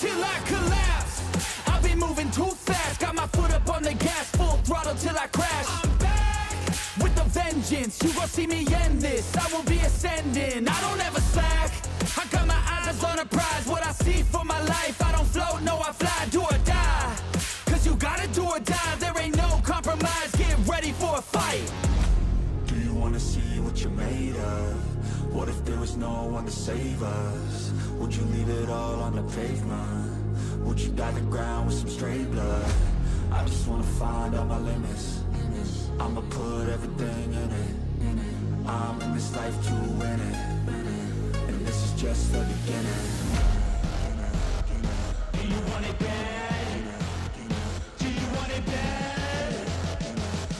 till I collapse. I've been moving too fast, got my foot up on the gas, full throttle till I crash. I'm back with a vengeance, you gon' see me end this. I will be ascending, I don't ever slack. I got my eyes on a prize, what I see for my life. I don't float, no I fly, do or die. Cause you gotta do or die, there ain't no compromise. Get ready for a fight. Do you wanna see what you're made of? What if there was no one to save us? Would you leave it all on the pavement? Would you guide the ground with some straight blood? I just wanna find out my limits. I'ma put everything in it. I'm in this life to win it, and this is just the beginning. Do you want it bad? Do you want it bad?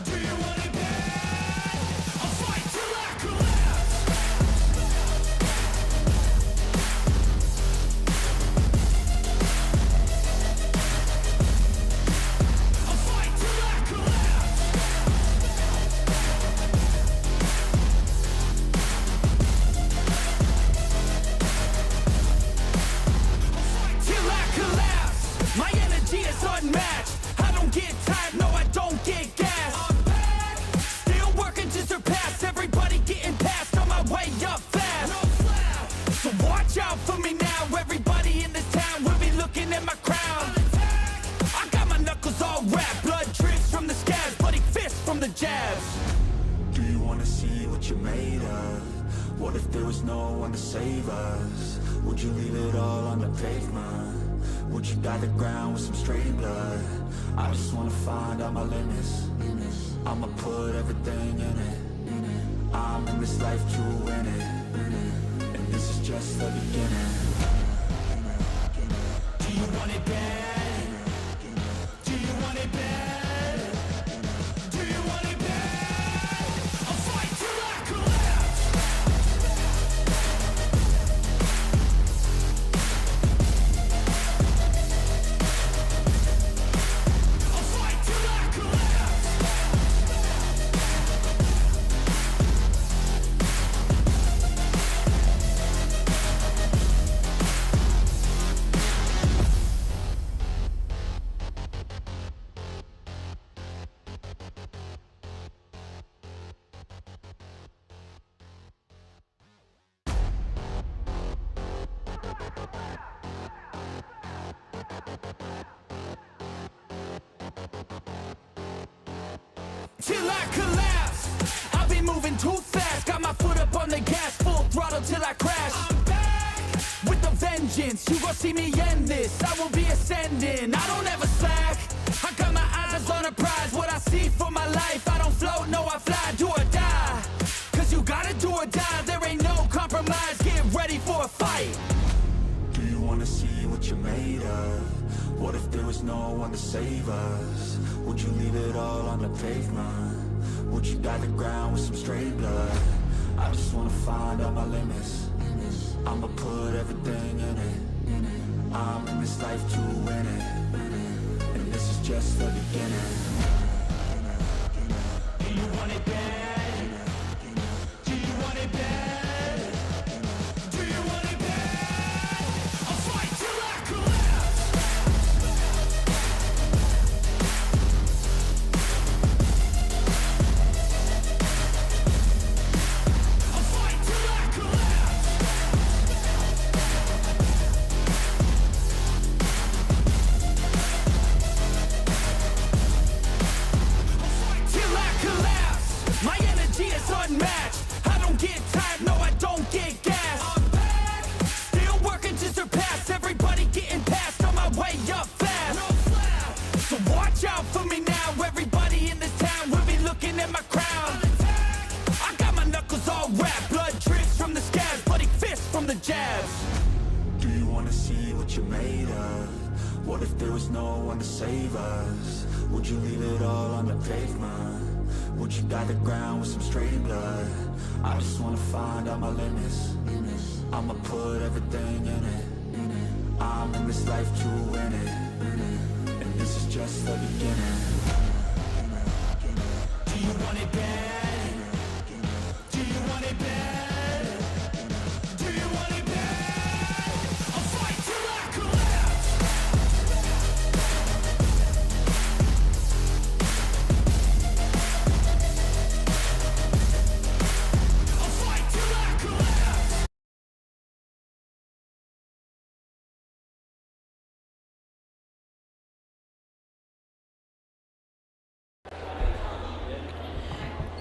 Do you want it bad? I'll fight till I collapse. I'll fight till I collapse. Till I collapse. My energy is unmatched. I don't get tired, no I don't get gas. I'm back. Still working to surpass everybody, getting past on my way up fast. No flap. So watch out for me now. Everybody in this town will be looking at my crown. I got my knuckles all wrapped, blood drips from the scabs, bloody fists from the jabs. Do you wanna see what you're made of? What if there was no one to save us? Would you leave it all on the pavement? Would you guide the ground with some straight blood? I just wanna find out my limits. I'ma put everything in it. I'm in this life to win it, and this is just the beginning. Do you want it bad? Do you want it bad? Do you want it bad? I'll fight till I collapse. I'll fight till I collapse. Till I collapse. I've been moving too fast, got my foot up on the gas, full throttle till I crash. I'm back with a vengeance, you gon' see me end this. I will be ascending, I don't ever slack. I got my eyes on a prize, what I see for my life. I don't float, no I fly, do or die. Cause you gotta do or die, there ain't no compromise. Get ready for a fight. Do you wanna see what you're made of? What if there was no one to save us? Would you leave it all on the pavement? Would you guide the ground with some straight blood? I just wanna find out my limits. I'ma put everything in it. I'm in this life to win it, and this is just the beginning. Do you want it bad? Do you want it bad? Do you want it bad? I'll fight till I collapse. I'll fight till I collapse. Till I collapse. My energy is unmatched. I don't get tired, no I don't get gas. I'm back. Still working to surpass everybody, getting past on my way up fast. No flap. So watch out for me now. Everybody in this town will be looking at my crown. I got my knuckles all wrapped, blood drips from the scabs, bloody fists from the jabs. Do you wanna see what you're made of? What if there was no one to save us? Would you leave it all on the pavement? Would you guide the ground with some straight blood? I just wanna find out my limits. I'ma put everything in it. I'm in this life to win it, and this is just the beginning. Do you want it bad? Do you want it bad? Do you want it bad? I'll fight till I collapse.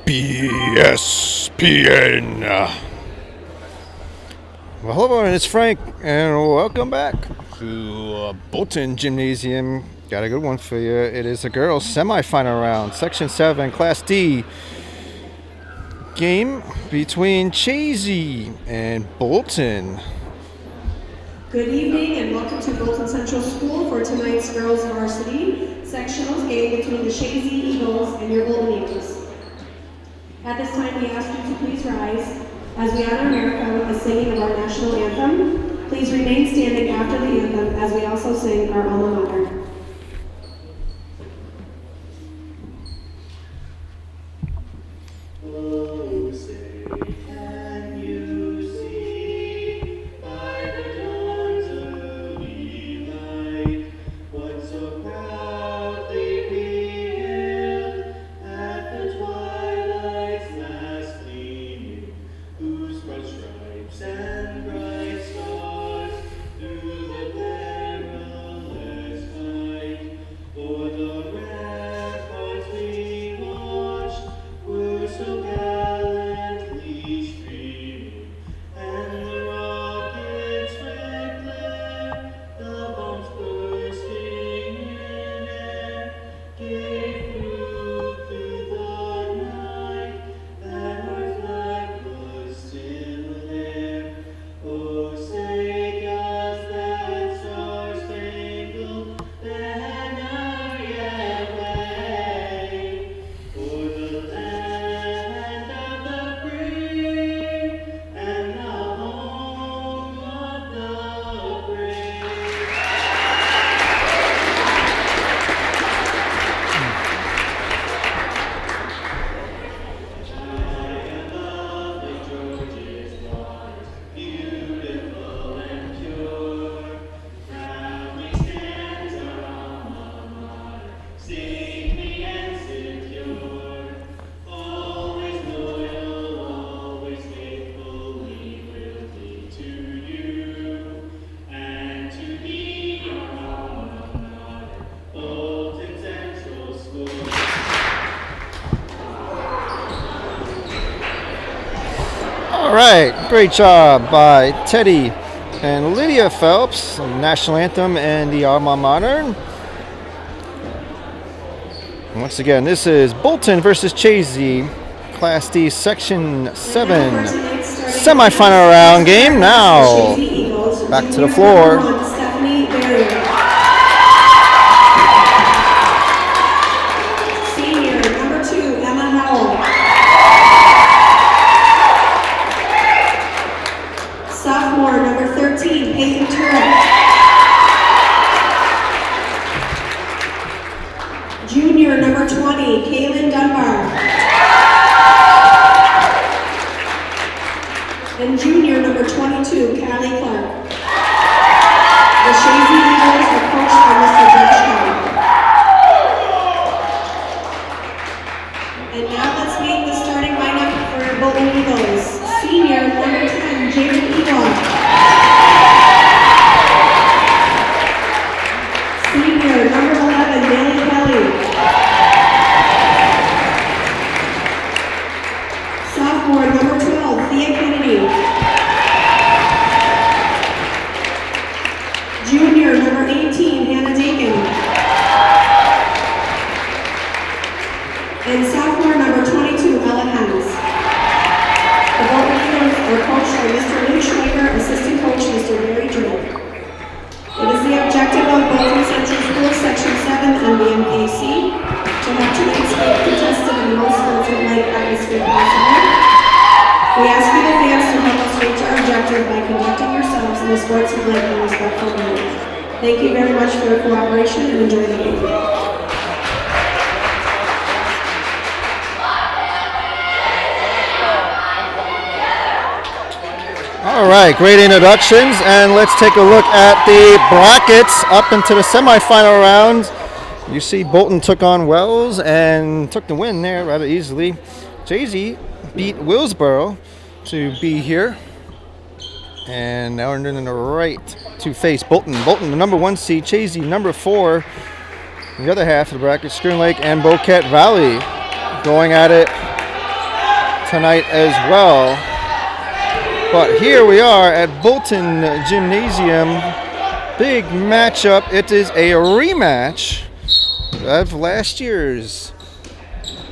NYSPHSAA. Well, hello everyone, it's Frank, and welcome back to Bolton Gymnasium. Got a good one for you. It is a girls' semifinal round, Section 7, Class D. Game between Chazy and Bolton. Good evening and welcome to Bolton Central School for tonight's girls varsity sectionals game between the Chazy Eagles and your Bolton Eagles. At this time, we ask you to please rise as we honor America with the singing of our national anthem. Please remain standing after the anthem as we also sing our alma mater. Oh, say, can you see by the dawn's early light what so proudly we hailed at the twilight's last gleaming, whose broad stripes and bright stars through the perilous fight o'er the ramparts we watched were so gallantly streaming, and the rockets' red glare, the bombs bursting in air, gave proof through the night that our flag was still there. Oh, say does that star-spangled banner yet wave o'er the land of the free and the home of the brave? Lovely George's waters, beautiful and pure, proudly stands our alma mater, stately and secure. Always loyal, always faithful, we will be to you and to be your alma mater, Bolton Central School. All right, great job by Teddy and Lydia Phelps, the national anthem and the alma mater. Once again, this is Bolton versus Chazy, Class D, Section 7, semifinal round game. Now, back to the floor. Stephanie Barrier. Senior, number 2, Emma Howell. Sophomore, number 13, Peyton Turek. Junior, number 20, Kaylin Dunbar. And junior, number 22, Callie Clark. The Chazy Eagles are coached by Mr. Josh Kelly. And now let's meet the starting lineup for Bolton Eagles. Senior, number 10, Jaden Egon. Senior, number 11, Bailey Kelly. Sophomore, number 12, Thea Kennedy. Junior, number 18, Hannah Dakin. And sophomore, number 22, Ella Hens. The Bolton Eagles are coached by Mr. Luke Schweiger, assistant coach Mr. Barry Drake. It is the objective of Bolton Central School Section 7 and the MAC to have tonight's game contested in the most sportsmanlike atmosphere possible. We ask you the fans to help us reach our objective by conducting yourselves in a sportsmanlike and respectful manner. Thank you very much for your cooperation and enjoy the game. All right, great introductions, and let's take a look at the brackets up into the semifinal round. You see Bolton took on Wells and took the win there rather easily. Chazy beat Willsboro to be here. And now we're in the right to face Bolton. Bolton, the number 1 seed, Chazy, number 4. The other half of the bracket, Schroon Lake and Boquet Valley going at it tonight as well. But here we are at Bolton Gymnasium. Big matchup. It is a rematch of last year's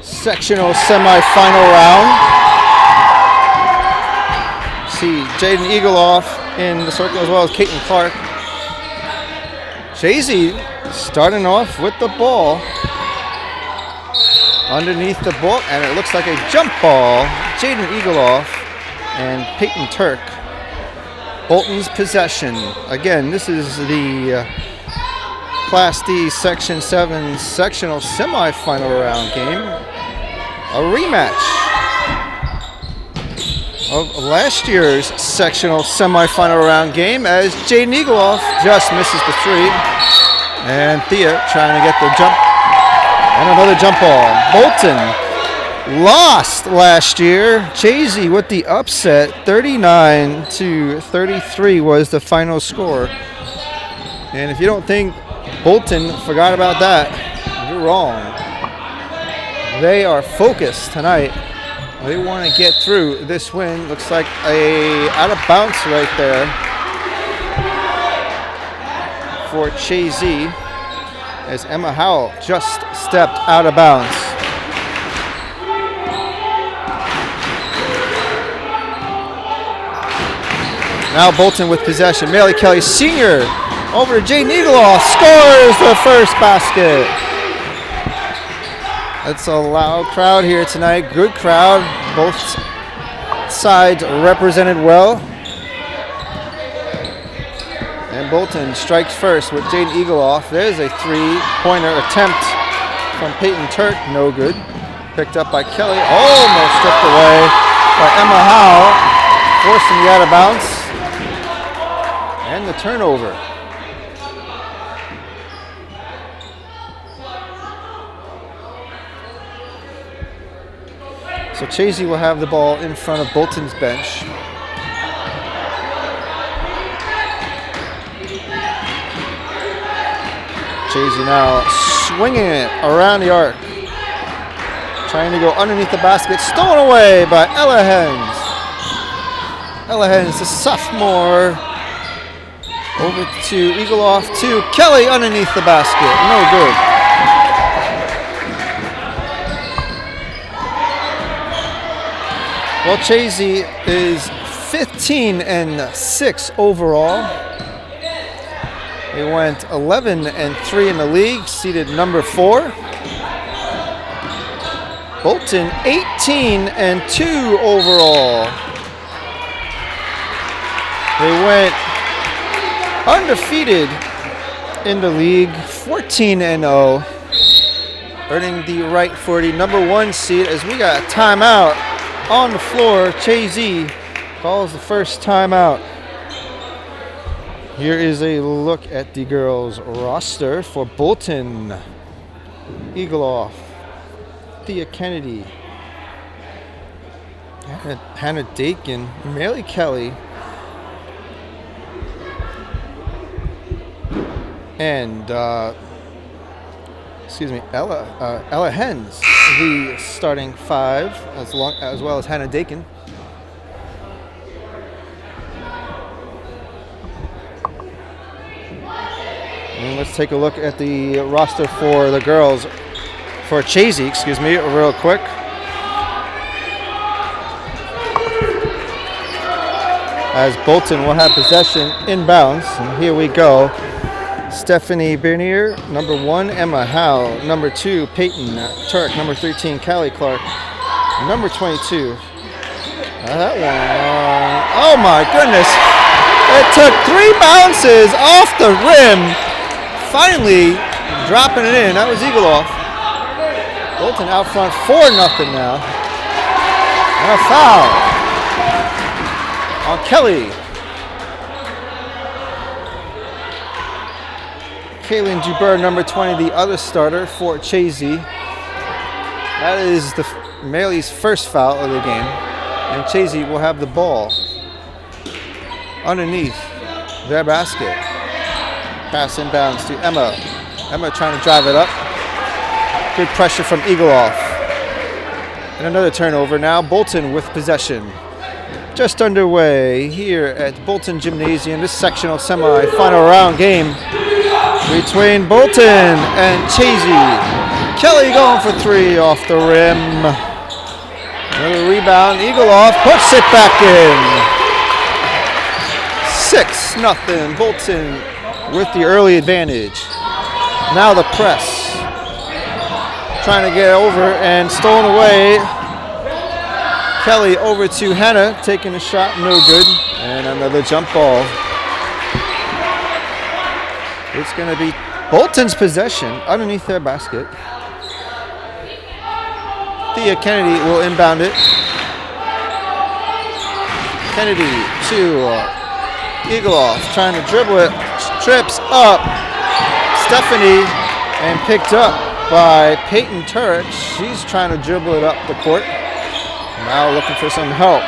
sectional semifinal round. See Jaden Eagleoff in the circle as well as Caitlin Clark. Chazy starting off with the ball. Underneath the ball, and it looks like a jump ball. Jaden Eagleoff and Peyton Turk. Bolton's possession. Again, this is the Class D Section 7 sectional semifinal round game. A rematch of last year's sectional semifinal round game as Jaden Eagleoff just misses the three. And Thea trying to get the jump. And another jump ball. Bolton lost last year. Chazy with the upset. 39-33 was the final score. And if you don't think Bolton forgot about that, you're wrong. They are focused tonight. They want to get through this win. Looks like a out of bounds right there for Chazy, as Emma Howell just stepped out of bounds. Now Bolton with possession. Maley Kelly Sr. over to Jaden Eagleoff, scores the first basket. It's a loud crowd here tonight. Good crowd. Both sides represented well. And Bolton strikes first with Jaden Eagleoff. There's a three-pointer attempt from Peyton Turk. No good. Picked up by Kelly. Almost stripped away by Emma Howell. Forcing the out of bounds. And the turnover. So Chazy will have the ball in front of Bolton's bench. Chazy now swinging it around the arc. Trying to go underneath the basket. Stolen away by Ella Hens. Ella Hens, the sophomore. Over to Eagleoff to Kelly underneath the basket. No good. Well, Chazy is 15-6 overall. They went 11-3 in the league, seeded number 4. Bolton 18-2 overall. They went undefeated in the league, 14-0, earning the right for the number 1 seed as we got a timeout on the floor. Chazy calls the first timeout. Here is a look at the girls' roster for Bolton. Eagleoff, Thea Kennedy, Hannah Dakin, Maley Kelly, and Ella Hens, the starting 5, as well as Hannah Dakin. And let's take a look at the roster for the girls, for Chazy, real quick. As Bolton will have possession inbounds, and here we go. Stephanie Bernier, number 1, Emma Howe, number 2, Peyton Turk, number 13, Callie Clark, number 22. That one, oh my goodness. It took 3 bounces off the rim. Finally dropping it in. That was Eagleoff. Bolton out front 4-0 now. And a foul on Kelly. Kaylin Jubber, number 20, the other starter for Chazy. That is the Maley's first foul of the game. And Chazy will have the ball underneath their basket. Pass inbounds to Emma. Emma trying to drive it up. Good pressure from Eagleoff. And another turnover now. Bolton with possession. Just underway here at Bolton Gymnasium, this sectional semi-final round game between Bolton and Chazy. Kelly going for three off the rim. Another rebound. Eagleoff puts it back in. 6-0. Bolton with the early advantage. Now the press. Trying to get over and stolen away. Kelly over to Hannah, taking a shot, no good. And another jump ball. It's going to be Bolton's possession underneath their basket. Thea Kennedy will inbound it. Kennedy to Eagleoff, trying to dribble it. Trips up. Stephanie, and picked up by Peyton Turek. She's trying to dribble it up the court. Now looking for some help.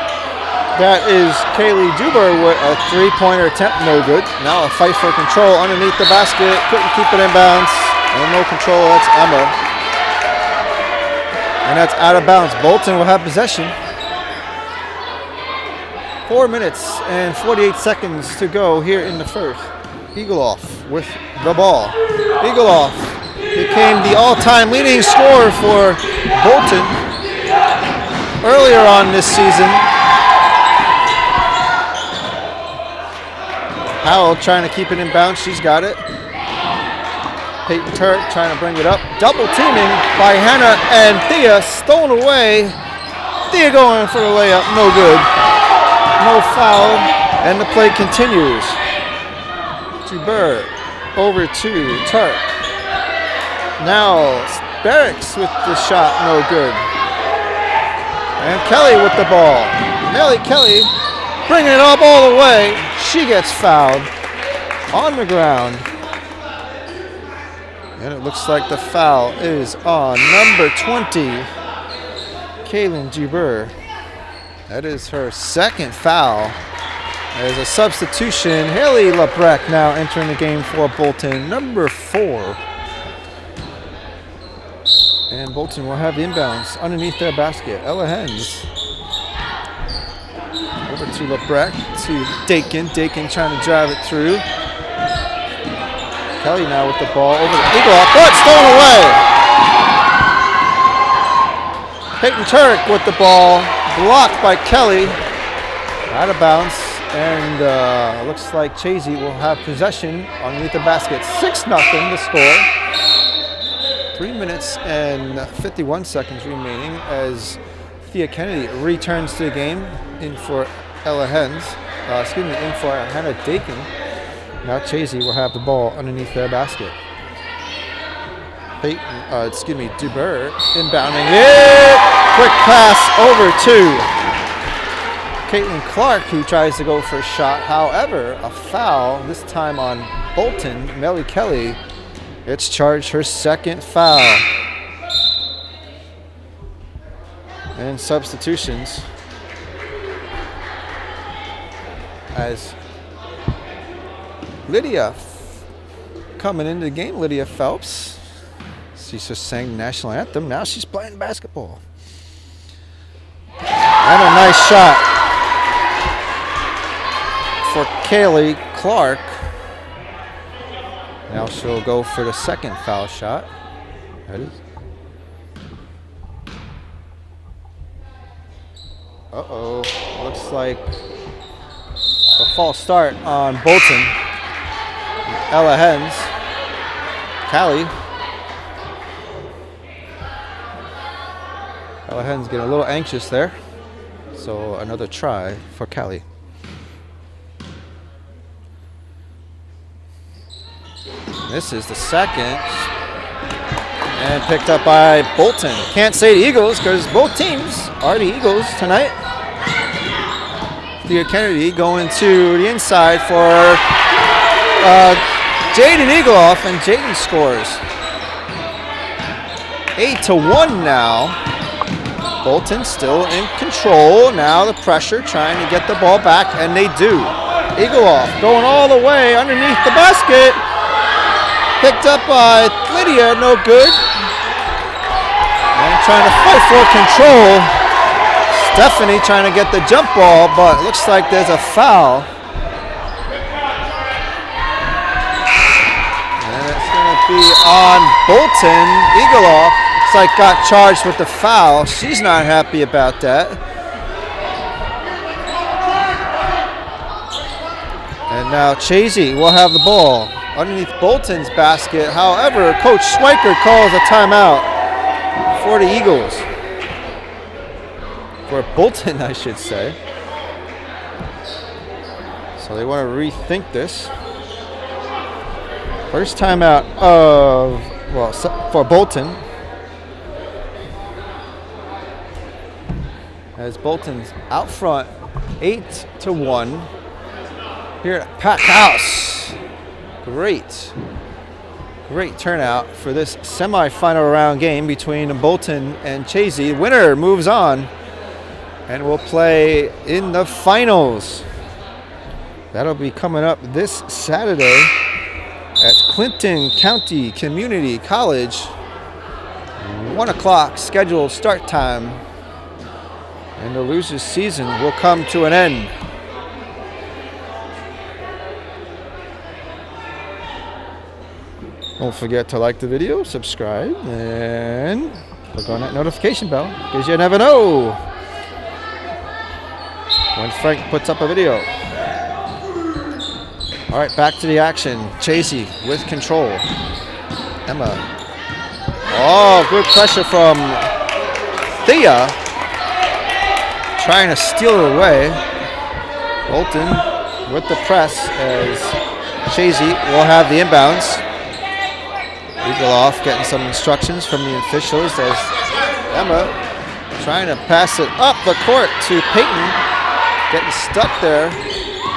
That is Kaylee Duber with a three-pointer attempt, no good. Now a fight for control underneath the basket. Couldn't keep it in bounds. And no control, that's Emma. And that's out of bounds. Bolton will have possession. 4 minutes and 48 seconds to go here in the first. Eagleoff with the ball. Eagleoff became the all-time leading scorer for Bolton earlier on this season. Howell trying to keep it in bounds. She's got it. Peyton Turk trying to bring it up. Double teaming by Hannah and Thea. Stolen away. Thea going for the layup. No good. No foul. And the play continues. To Burr. Over to Turk. Now Barracks with the shot. No good. And Kelly with the ball. Melly Kelly bringing it up all the way. She gets fouled on the ground. And it looks like the foul is on number 20, Kaylin Duber. That is her second foul. As a substitution, Haley Lebrecht now entering the game for Bolton, number 4. And Bolton will have the inbounds underneath their basket. Ella Hens. Over to Lebrecht, to Dakin. Dakin trying to drive it through. Kelly now with the ball over the Eagleoff, but stolen away. Peyton Turek with the ball, blocked by Kelly. Out of bounds, and looks like Chazy will have possession underneath the basket. 6-0 the score. 3 minutes and 51 seconds remaining as Thea Kennedy returns to the game in for Ella Hens. In for Hannah Dakin. Now Chazy will have the ball underneath their basket. Duber inbounding it. Quick pass over to Caitlin Clark, who tries to go for a shot. However, a foul, this time on Bolton. Melly Kelly gets charged her second foul. And substitutions as Lydia coming into the game. Lydia Phelps. She's just sang the national anthem. Now she's playing basketball. And a nice shot for Kaylee Clark. Now she'll go for the second foul shot. That is. Uh-oh. Looks like a false start on Bolton. Ella Hens. Callie. Ella Hens getting a little anxious there. So another try for Callie. This is the second. And picked up by Bolton. Can't say the Eagles because both teams are the Eagles tonight. Thea Kennedy going to the inside for Jaden Eagleoff, and Jaden scores. 8-1 now. Bolton still in control. Now the pressure trying to get the ball back, and they do. Eagleoff going all the way underneath the basket. Picked up by Lydia, no good. And trying to fight for control. Stephanie trying to get the jump ball, but it looks like there's a foul. And it's going to be on Bolton. Eagleoff looks like got charged with the foul. She's not happy about that. And now Chazy will have the ball underneath Bolton's basket. However, Coach Schweiker calls a timeout for the Eagles. For Bolton, I should say. So they want to rethink this. First timeout of, well, for Bolton. As Bolton's out front, 8-1. Here at Pack House. Great turnout for this semifinal round game between Bolton and Chazy. Winner moves on and will play in the finals. That'll be coming up this Saturday at Clinton County Community College. 1 o'clock scheduled start time. And the loser's season will come to an end. Don't forget to like the video, subscribe, and click on that notification bell because you never know when Frank puts up a video. All right, back to the action. Chazy with control. Emma. Oh, good pressure from Thea. Trying to steal it away. Bolton with the press as Chazy will have the inbounds. Eagleoff getting some instructions from the officials as Emma trying to pass it up the court to Peyton. Getting stuck there.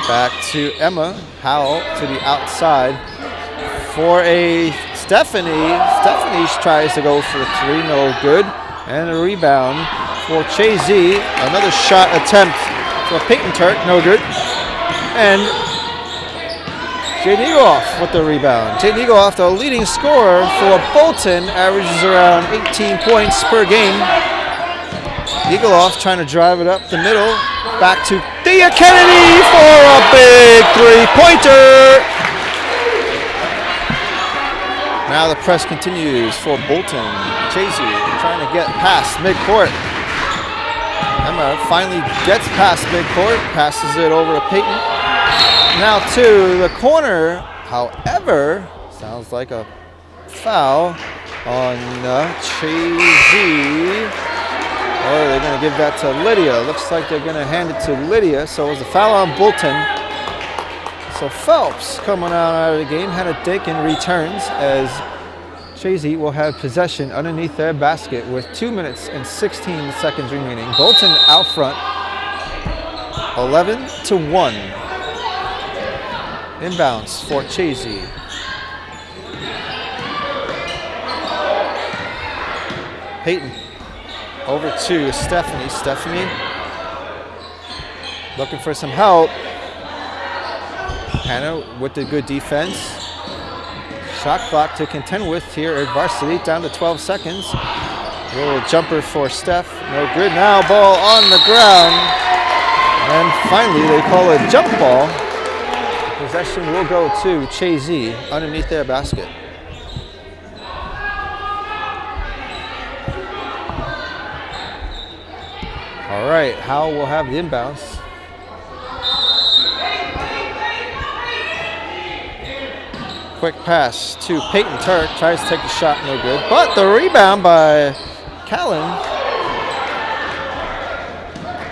Back to Emma. Howell to the outside for a Stephanie. Stephanie tries to go for the three. No good. And a rebound for Chazy. Another shot attempt for Peyton Turk. No good. And Jaden Eagleoff with the rebound. Jaden Eagleoff, the leading scorer for Bolton, averages around 18 points per game. Eagleoff trying to drive it up the middle. Back to Thea Kennedy for a big three-pointer. Now the press continues for Bolton. Chazy trying to get past midcourt. Emma finally gets past midcourt, passes it over to Peyton. Now to the corner, however, sounds like a foul on Chazy. Or they're going to give that to Lydia. Looks like they're going to hand it to Lydia. So it was a foul on Bolton. So Phelps coming out of the game. Hannah Dakin returns as Chazy will have possession underneath their basket with 2 minutes and 16 seconds remaining. Bolton out front, 11-1. Inbounds for Chazy. Peyton over to Stephanie. Stephanie looking for some help. Hannah with the good defense. Shot clock to contend with here at Varsity, down to 12 seconds. A little jumper for Steph. No good. Now ball on the ground. And finally they call a jump ball. Possession will go to Chazy underneath their basket. All right, Howell will have the inbounds. Quick pass to Peyton Turk. Tries to take the shot, no good. But the rebound by Callan.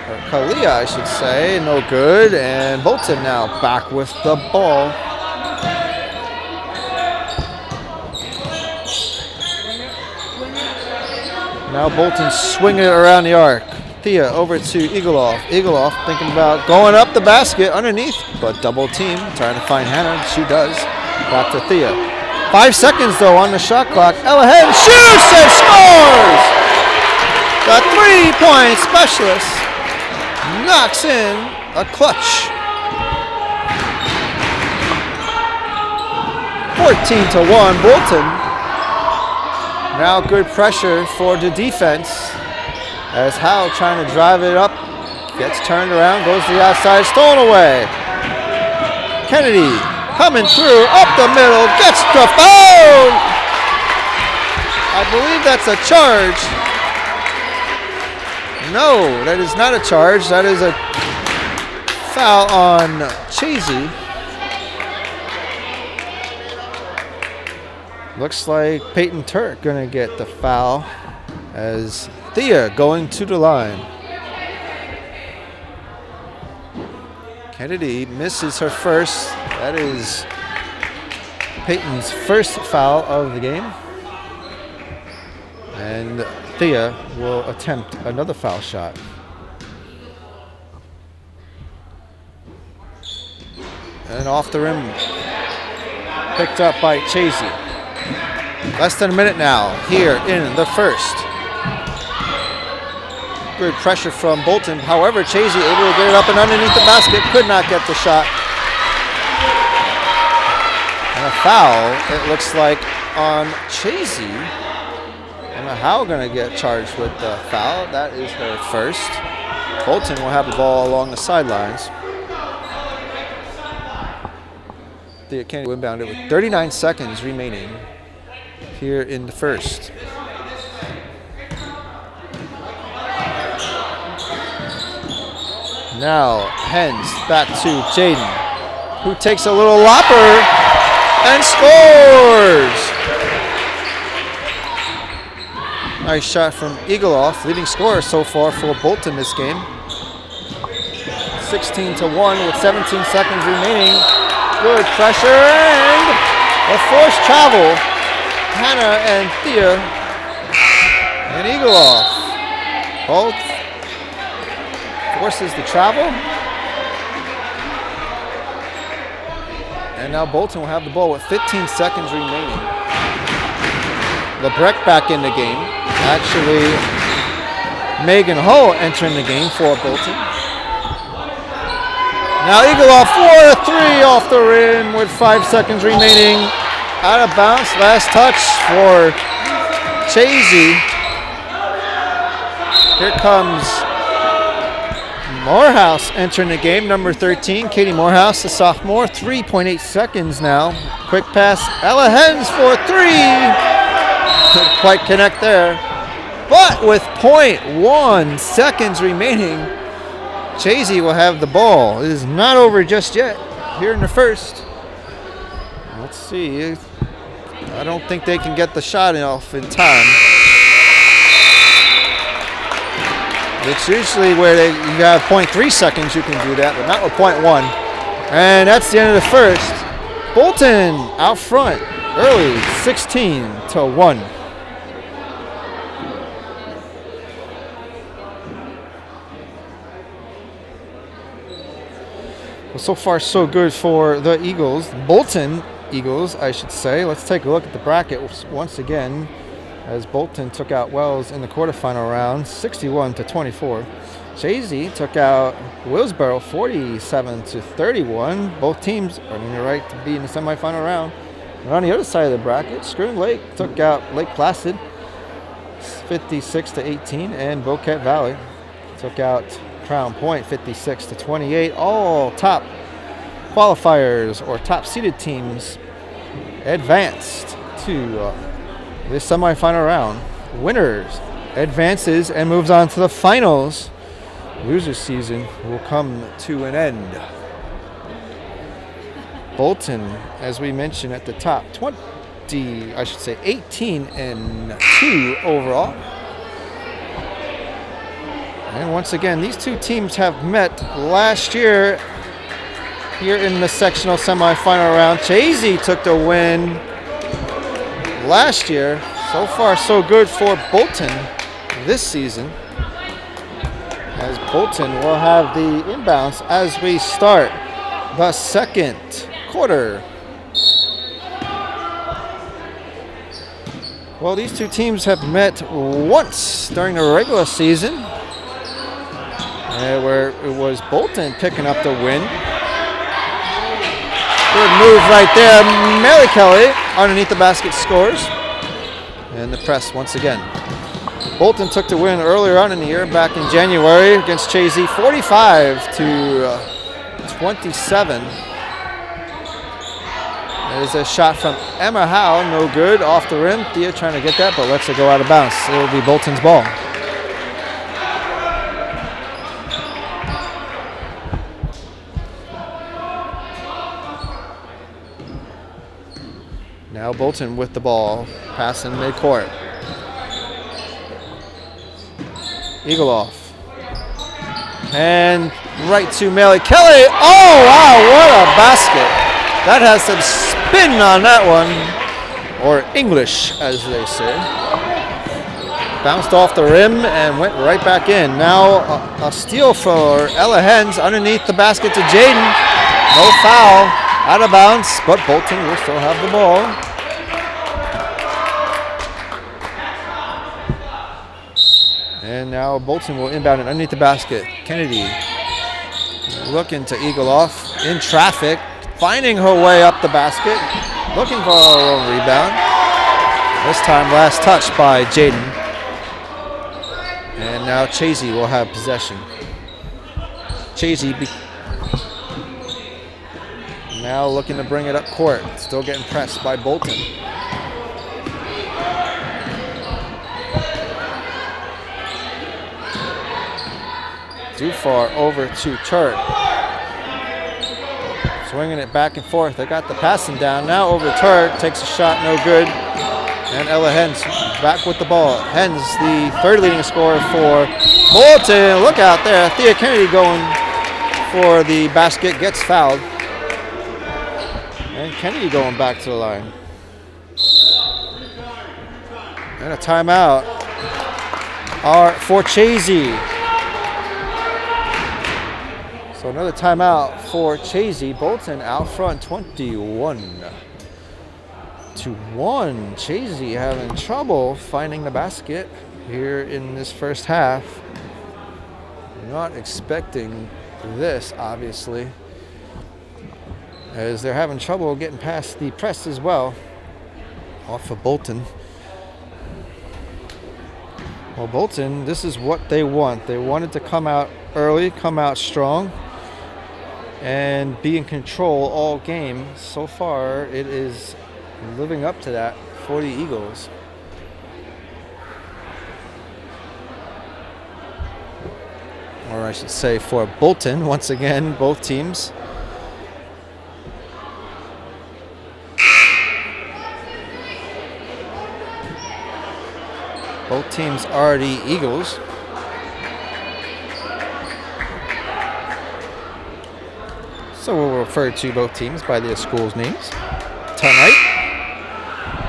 Or Kalia, I should say. No good. And Bolton now back with the ball. Now Bolton swinging it around the arc. Thea over to Eagleoff. Eagleoff thinking about going up the basket underneath, but double team, trying to find Hannah. She does. Back to Thea. 5 seconds though on the shot clock. Ella shoots and scores! The 3-point specialist knocks in a clutch. 14-1 Bolton. Now good pressure for the defense as Howe trying to drive it up. Gets turned around, goes to the outside, stolen away. Kennedy coming through, up the middle, gets the foul! I believe that's a charge. No, that is not a charge. That is a foul on Chazy. Looks like Peyton Turk gonna get the foul as Thea going to the line. Kennedy misses her first. That is Peyton's first foul of the game. And Thea will attempt another foul shot. And off the rim, picked up by Chazy. Less than a minute now here in the first. Good pressure from Bolton. However, Chazy able to get it up and underneath the basket. Could not get the shot. And a foul, it looks like, on Chazy. And Howe going to get charged with the foul. That is her first. Bolton will have the ball along the sidelines. The Kennedy inbounded with 39 seconds remaining here in the first. Now Hens back to Jaden, who takes a little lopper and scores! Nice shot from Eagleoff, leading scorer so far for Bolton this game. 16-1 with 17 seconds remaining. Good pressure and a forced travel. Hannah and Thea and Eagleoff both forces the travel. And now Bolton will have the ball with 15 seconds remaining. LeBrecq back in the game. Actually, Megan Hull entering the game for Bolton. Now Eagleoff for a three off the rim with 5 seconds remaining. Out of bounds, last touch for Chazy. Here comes Morehouse entering the game, number 13, Katie Morehouse, the sophomore. 3.8 seconds now. Quick pass, Ella Hens for three. Couldn't quite connect there. But with 0.1 seconds remaining, Chazy will have the ball. It is not over just yet here in the first. Let's see. I don't think they can get the shot off in time. It's usually where you have 0.3 seconds you can do that, but not with 0.1. And that's the end of the first. Bolton out front early, 16-1. Well, so far so good for the Eagles. Bolton Eagles, I should say. Let's take a look at the bracket once again, as Bolton took out Wells in the quarterfinal round, 61-24. Chazy took out Willsboro, 47-31. Both teams earning the right to be in the semifinal round. And on the other side of the bracket, Schroon Lake took out Lake Placid, 56-18, and Boquet Valley took out Crown Point, 56-28. All top qualifiers or top seeded teams advanced to this semifinal round. Winners advances and moves on to the finals. Loser season will come to an end. Bolton, as we mentioned at the top, 18-2 overall. And once again, these two teams have met last year here in the sectional semifinal round. Chazy took the win last year. So far, so good for Bolton this season, as Bolton will have the inbounds as we start the second quarter. Well, these two teams have met once during the regular season, where it was Bolton picking up the win. Good move right there. Mary Kelly underneath the basket scores. And the press once again. Bolton took the win earlier on in the year, back in January against Chazy, 45-27. There's a shot from Emma Howe, no good, off the rim. Thea trying to get that, but lets it go out of bounds. It will be Bolton's ball. Now Bolton with the ball, passing midcourt. Eagle off. And right to Melly Kelly. Oh, wow, what a basket. That has some spin on that one, or English, as they say. Bounced off the rim and went right back in. Now a steal for Ella Hens underneath the basket to Jaden. No foul, out of bounds, but Bolton will still have the ball. And now Bolton will inbound it underneath the basket. Kennedy looking to eagle off in traffic, finding her way up the basket, looking for her own rebound. This time last touch by Jaden. And now Chazy will have possession. Chazy now looking to bring it up court. Still getting pressed by Bolton. Too far over to Turk. Swinging it back and forth. They got the passing down. Now over to Turk. Takes a shot, no good. And Ella Hens back with the ball. Hens, the third leading scorer for Bolton. Look out there. Thea Kennedy going for the basket. Gets fouled. And Kennedy going back to the line. And a timeout for Chazy. So another timeout for Chazy. Bolton out front 21-1. Chazy having trouble finding the basket here in this first half. Not expecting this, obviously, as they're having trouble getting past the press as well. Off of Bolton. Well, Bolton, this is what they want. They wanted to come out early, come out strong, and be in control all game. So far, it is living up to that for the Eagles. Or I should say for Bolton, once again, both teams. Both teams are the Eagles. So we'll refer to both teams by their schools' names tonight.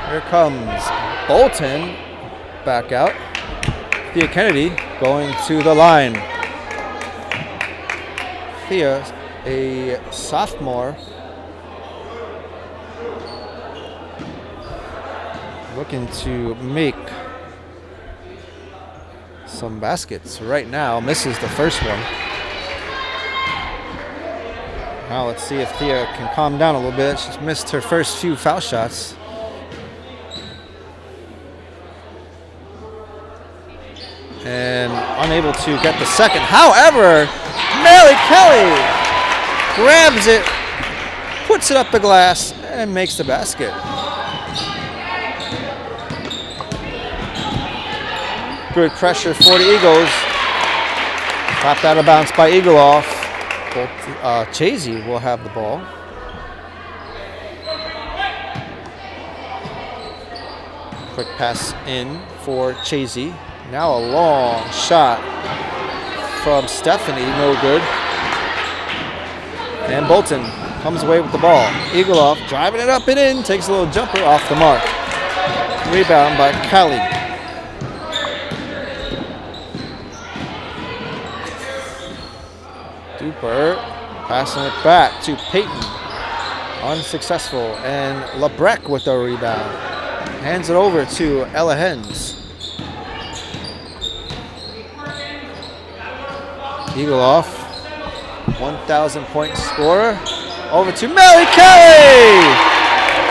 Here comes Bolton back out. Thea Kennedy going to the line. Thea, a sophomore, looking to make some baskets right now. Misses the first one. Now let's see if Thea can calm down a little bit. She's missed her first few foul shots. And unable to get the second. However, Melly Kelly grabs it, puts it up the glass, and makes the basket. Good pressure for the Eagles. Popped out of bounds by Eagleoff. Chazy will have the ball. Quick pass in for Chazy. Now a long shot from Stephanie, no good. And Bolton comes away with the ball. Eagleoff driving it up and in, takes a little jumper off the mark. Rebound by Kelly. Duper passing it back to Peyton. Unsuccessful. And LeBrecq with the rebound. Hands it over to Ella Hens. Eagleoff, 1,000-point scorer. Over to Melly Kelly!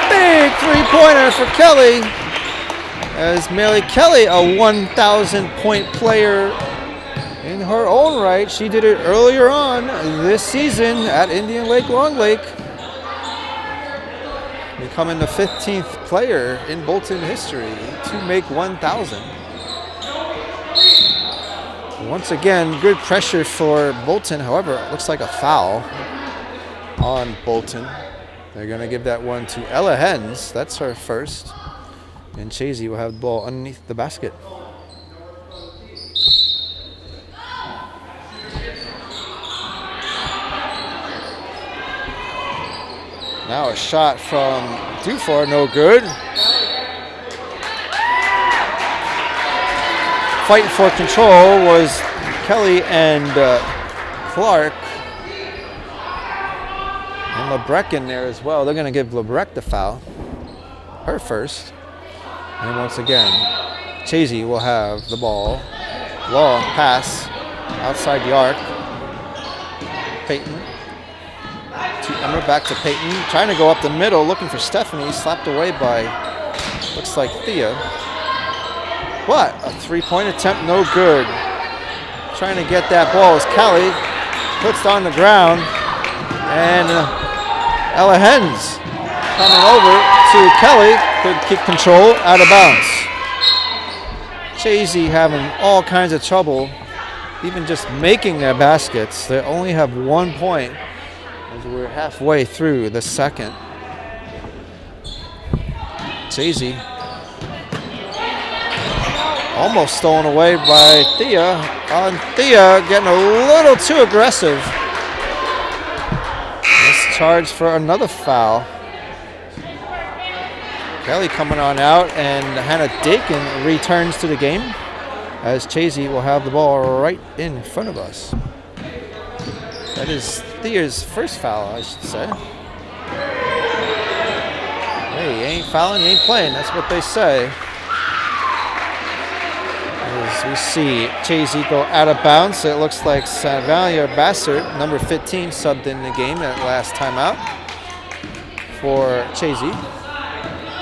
Big three-pointer for Kelly. as Millie Kelly, a 1,000-point player in her own right. She did it earlier on this season at Indian Lake Long Lake, becoming the 15th player in Bolton history to make 1,000. Once again, good pressure for Bolton. However, it looks like a foul on Bolton. They're going to give that one to Ella Hens. That's her first. And Chazy will have the ball underneath the basket. Now a shot from Dufour, no good. Fighting for control was Kelly and Clark. And LeBrecq in there as well. They're going to give LeBrecq the foul. Her first. And once again, Chazy will have the ball. Long pass outside the arc. Peyton to Emma, back to Peyton. Trying to go up the middle, looking for Stephanie. Slapped away by, looks like Thea. What? A three-point attempt, no good. Trying to get that ball as Kelly puts it on the ground. And Ella Hens coming over to Kelly. Could keep control, out of bounds. Chazy having all kinds of trouble, even just making their baskets. They only have 1 point as we're halfway through the second. Chazy almost stolen away by Thea. On Thea getting a little too aggressive. This charge for another foul. Kelly coming on out, and Hannah Dakin returns to the game as Chazy will have the ball right in front of us. That is Thea's first foul, I should say. Hey, you ain't fouling, you ain't playing. That's what they say. As we see Chazy go out of bounds, it looks like Savalia Bassert, number 15, subbed in the game at last timeout for Chazy.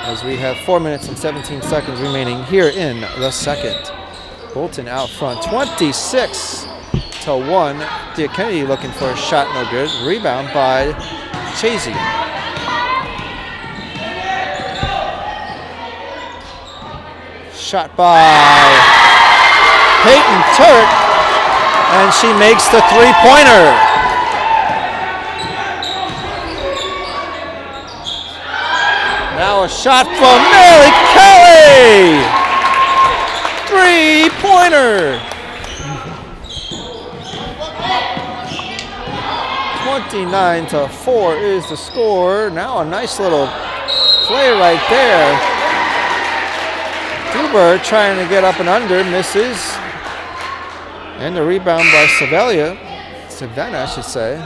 As we have 4 minutes and 17 seconds remaining here in the second. Bolton out front, 26-1. Thea Kennedy looking for a shot, no good. Rebound by Chazy. Shot by Peyton Turk, and she makes the three-pointer. Now a shot from Millie Kelly! Three-pointer! 29-4 is the score. Now a nice little play right there. Duber trying to get up and under, misses. And the rebound by Savannah, I should say.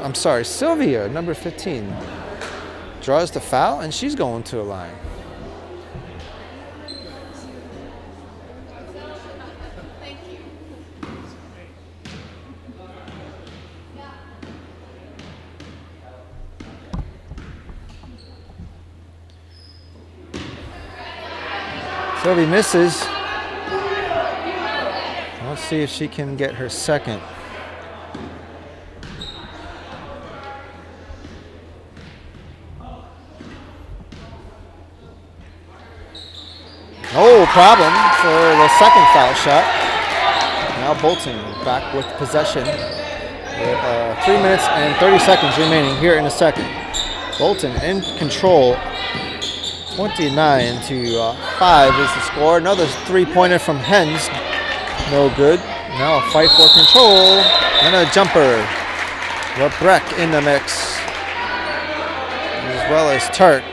I'm sorry, Sylvia, number 15. Draws the foul, and she's going to the line. Sylvie misses. Let's see if she can get her second. No problem for the second foul shot. Now Bolton back with possession with 3 minutes and 30 seconds remaining here in the second. Bolton in control. 29-5 is the score. Another three-pointer from Hens. No good. Now a fight for control and a jumper. LeBrecq in the mix, as well as Turk.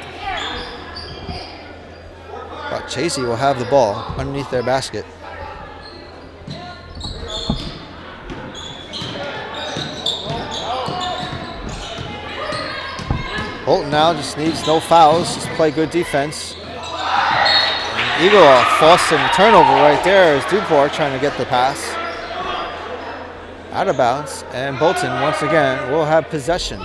But Chazy will have the ball underneath their basket. Bolton now just needs no fouls, just play good defense. Eagle forcing turnover right there as Duport trying to get the pass. Out of bounds, and Bolton once again will have possession.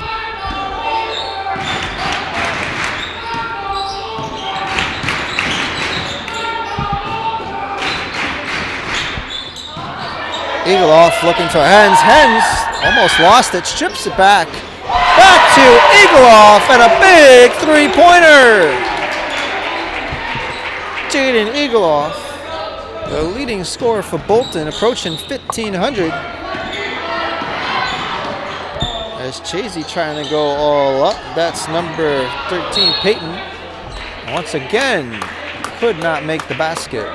Eagle off, looking to Hens. Hens almost lost it, strips it back. Back to Eagle off, and a big three-pointer. Jaden Eagle off, the leading scorer for Bolton, approaching 1,500. As Chazy trying to go all up. That's number 13, Peyton. Once again, could not make the basket.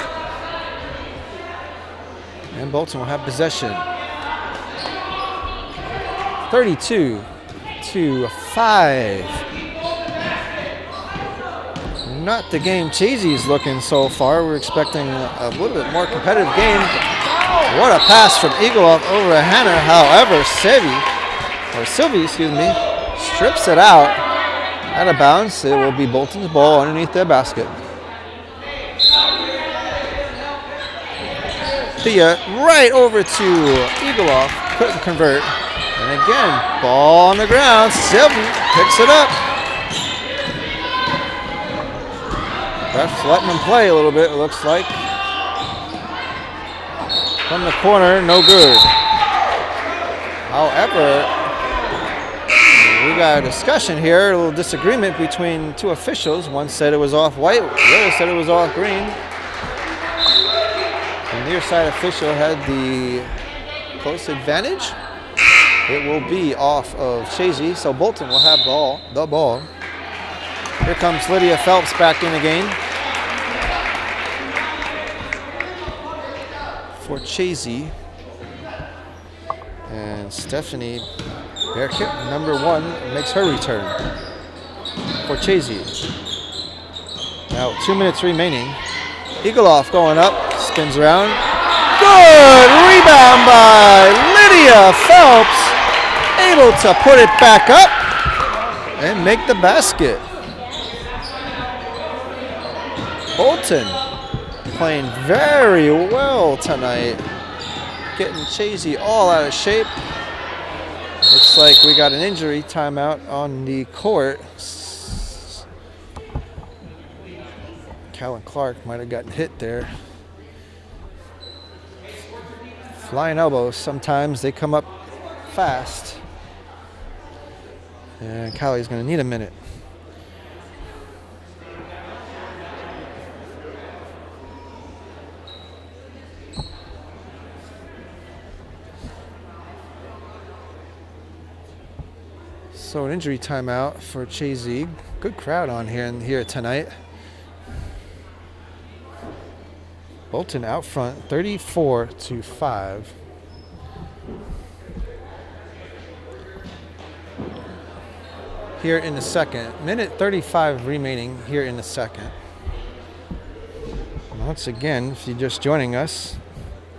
And Bolton will have possession. 32-5. Not the game Chazy's looking so far. We're expecting a little bit more competitive game. What a pass from Eagleoff over to Hannah. However, Sylvie, strips it out. Out of bounds. It will be Bolton's ball underneath their basket. Thea right over to Eagleoff. Couldn't convert. And again, ball on the ground. Sylvie picks it up. Ref's letting them play a little bit, it looks like. From the corner, no good. However, we got a discussion here, a little disagreement between two officials. One said it was off white, the other said it was off green. The near side official had the close advantage. It will be off of Chazy, so Bolton will have the ball. Here comes Lydia Phelps back in the game for Chazy. And Stephanie Bearkip, number 1, makes her return for Chazy. Now 2 minutes remaining. Eagleoff going up, spins around. Good rebound by Lydia Phelps. Able to put it back up and make the basket. Bolton playing very well tonight. Getting Chazy all out of shape. Looks like we got an injury timeout on the court. Callan Clark might have gotten hit there. Flying elbows, sometimes they come up fast. And Callie's going to need a minute. So an injury timeout for Chazy. Good crowd on here tonight. Bolton out front, 34-5. Here in the second. Minute 35 remaining here in the second. Once again, if you're just joining us,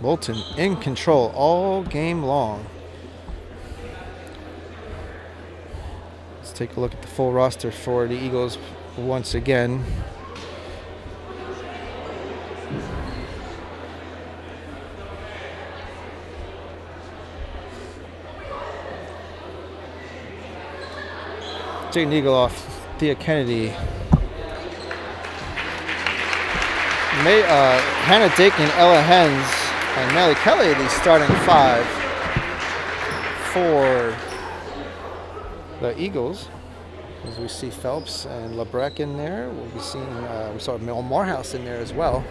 Bolton in control all game long. Let's take a look at the full roster for the Eagles once again. Jaden Eagleoff, Thea Kennedy, Hannah Dakin, Ella Hens, and Nellie Kelly, the starting 5 for the Eagles. As we see Phelps and LeBrecq in there, we'll be seeing, we saw Mel Morehouse in there as well.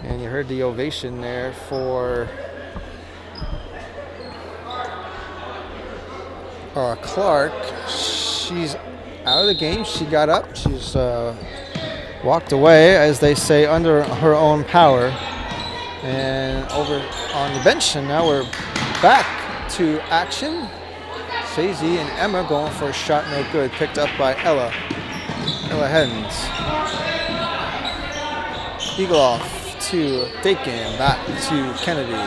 And you heard the ovation there for Clark. She's out of the game. She got up. She's walked away, as they say, under her own power. And over on the bench, and now we're back to action. Chazy and Emma going for a shot, no good. Picked up by Ella Hens. Eagleoff to Dakin, back to Kennedy.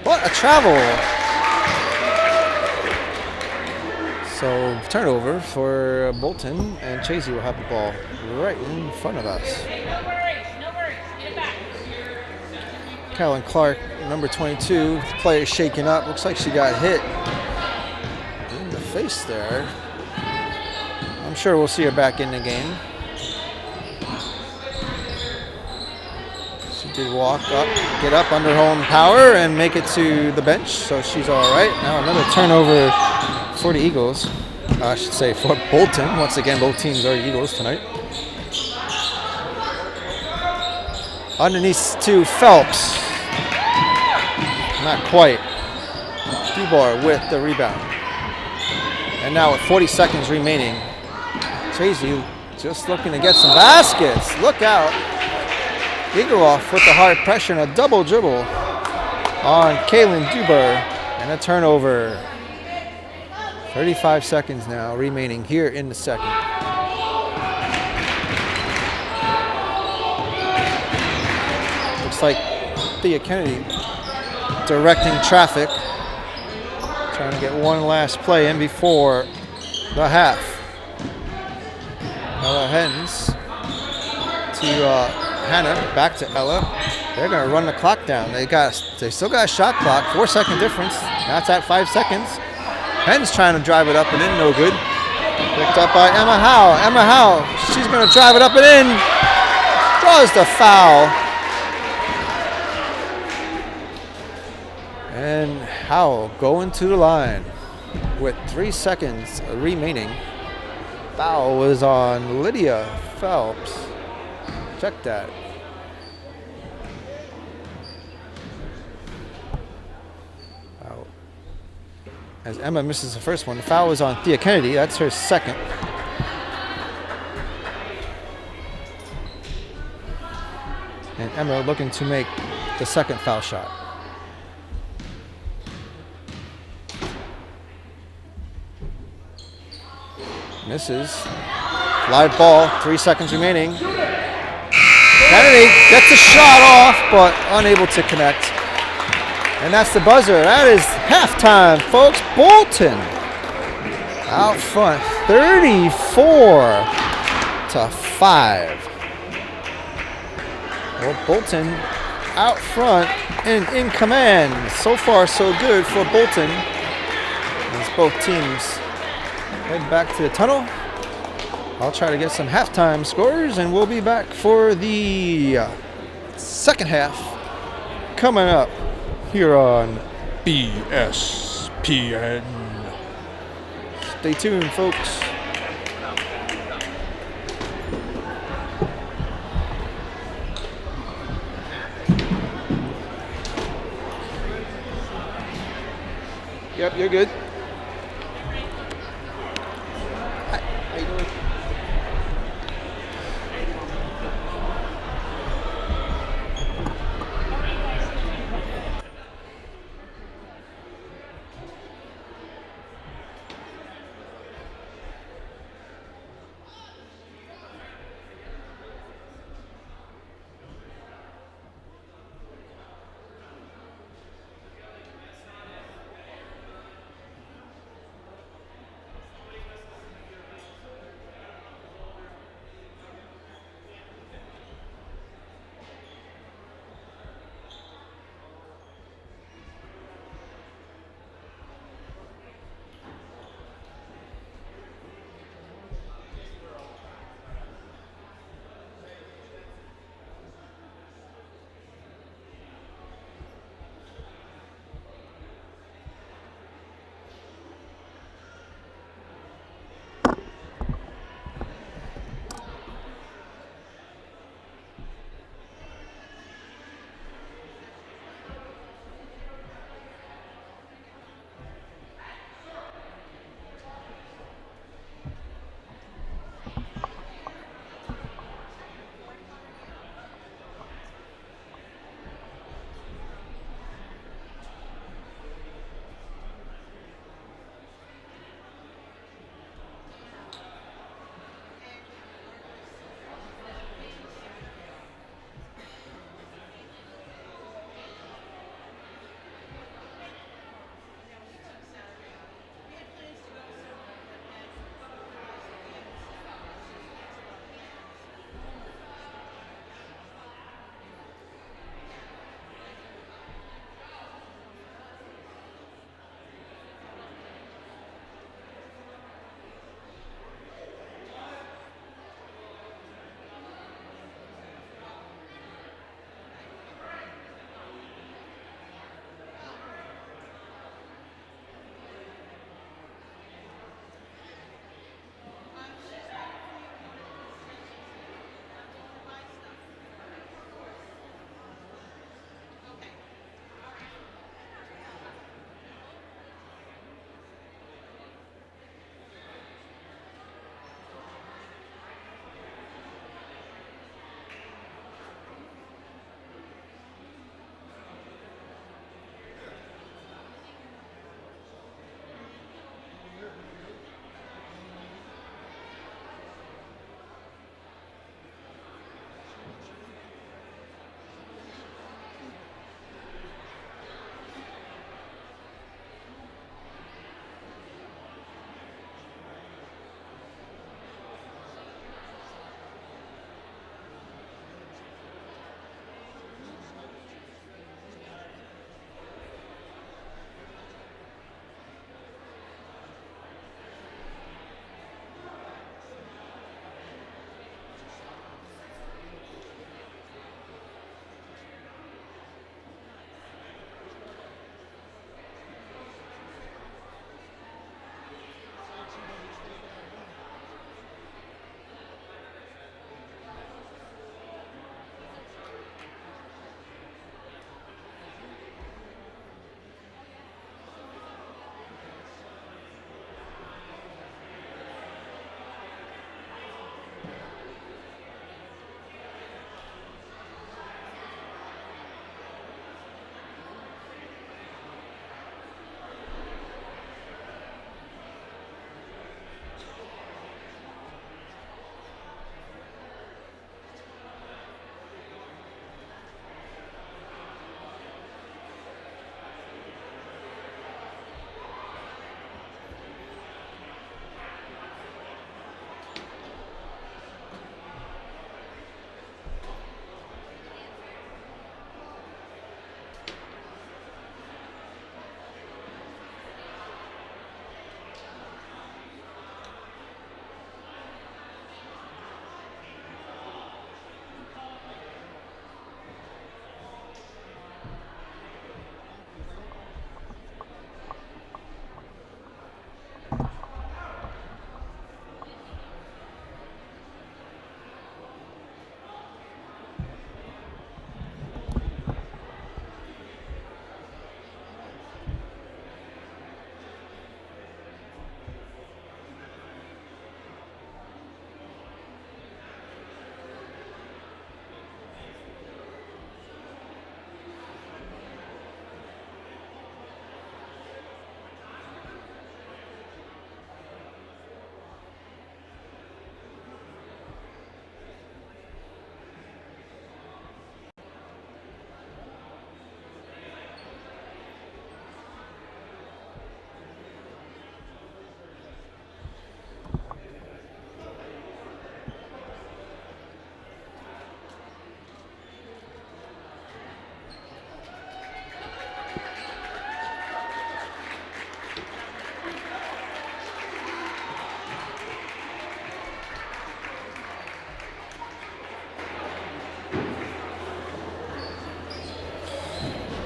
What a travel! So turnover for Bolton, and Chazy will have the ball right in front of us. No worries, get it back. Callan Clark, number 22, the player shaking up. Looks like she got hit in the face there. I'm sure we'll see her back in the game. She should walk up, get up under home power, and make it to the bench. So she's all right. Now another turnover for the Eagles. I should say for Bolton. Once again, both teams are Eagles tonight. Underneath to Phelps. Not quite. Dubar with the rebound. And now with 40 seconds remaining, Chazy just looking to get some baskets. Look out. Eageroff with the hard pressure and a double dribble on Kaylin Duber. And a turnover. 35 seconds now remaining here in the second. Looks like Thea Kennedy directing traffic. Trying to get one last play in before the half. Ella Hens to Hannah, back to Ella. They're going to run the clock down. They still got a shot clock, 4-second difference. That's at 5 seconds. Hens trying to drive it up and in, no good. Picked up by Emma Howe. Emma Howe, she's going to drive it up and in. Draws the foul. And Howe going to the line with 3 seconds remaining. Foul was on Lydia Phelps. Check that. Foul. As Emma misses the first one, the foul was on Thea Kennedy. That's her second. And Emma looking to make the second foul shot. Misses. Live ball, 3 seconds remaining. Kennedy gets a shot off, but unable to connect. And that's the buzzer. That is halftime, folks. Bolton out front, 34-5. Well, Bolton out front and in command. So far, so good for Bolton, as both teams head back to the tunnel. I'll try to get some halftime scores, and we'll be back for the second half coming up here on BSPN. Stay tuned, folks. Yep, you're good. How you doing?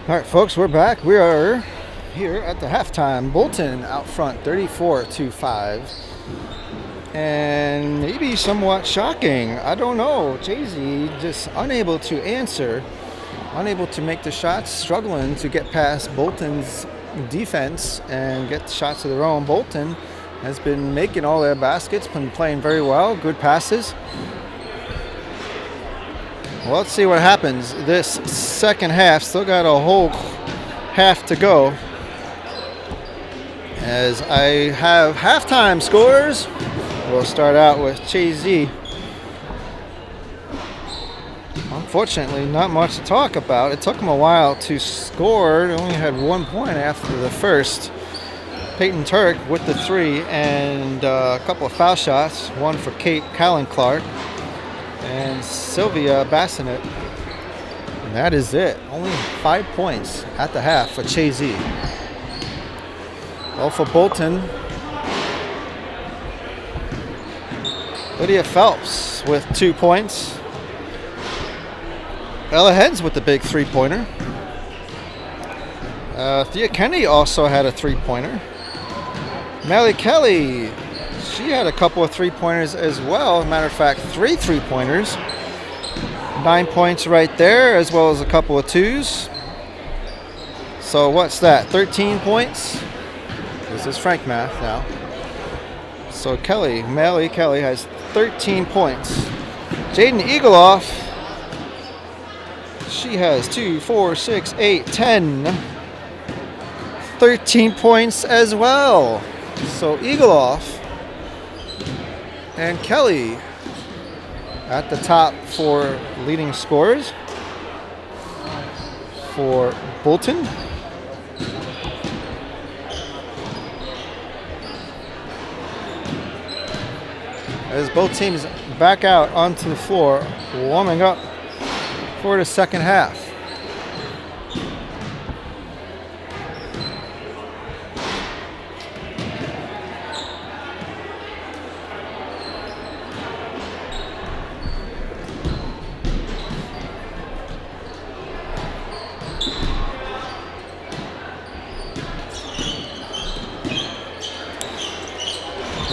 All right, folks, we're back. We are here at the halftime. Bolton out front, 34-5. And maybe somewhat shocking. I don't know. Chazy just unable to answer, unable to make the shots, struggling to get past Bolton's defense and get the shots of their own. Bolton has been making all their baskets, been playing very well, good passes. Well, let's see what happens this second half. Still got a whole half to go. As I have halftime scores, we'll start out with Chazy. Unfortunately, not much to talk about. It took them a while to score. They only had 1 point after the first. Peyton Turk with the 3 and a couple of foul shots. One for Kate Callan Clark and Sylvia Bassinet. And that is it. Only 5 points at the half for Chazy. Well, for Bolton, Lydia Phelps with 2 points. Ella Hens with the big 3-pointer. Thea Kennedy also had a 3-pointer. Melly Kelly, she had a couple of 3-pointers as well. Matter of fact, 3 3-pointers. 9 points right there, as well as a couple of 2s. So what's that? 13 points? This is Frank math now. So Melly Kelly has 13 points. Jaden Eagleoff, she has 2, 4, 6, 8, 10. 13 points as well. So Eagleoff and Kelly at the top for leading scorers for Bolton. As both teams back out onto the floor, warming up for the second half.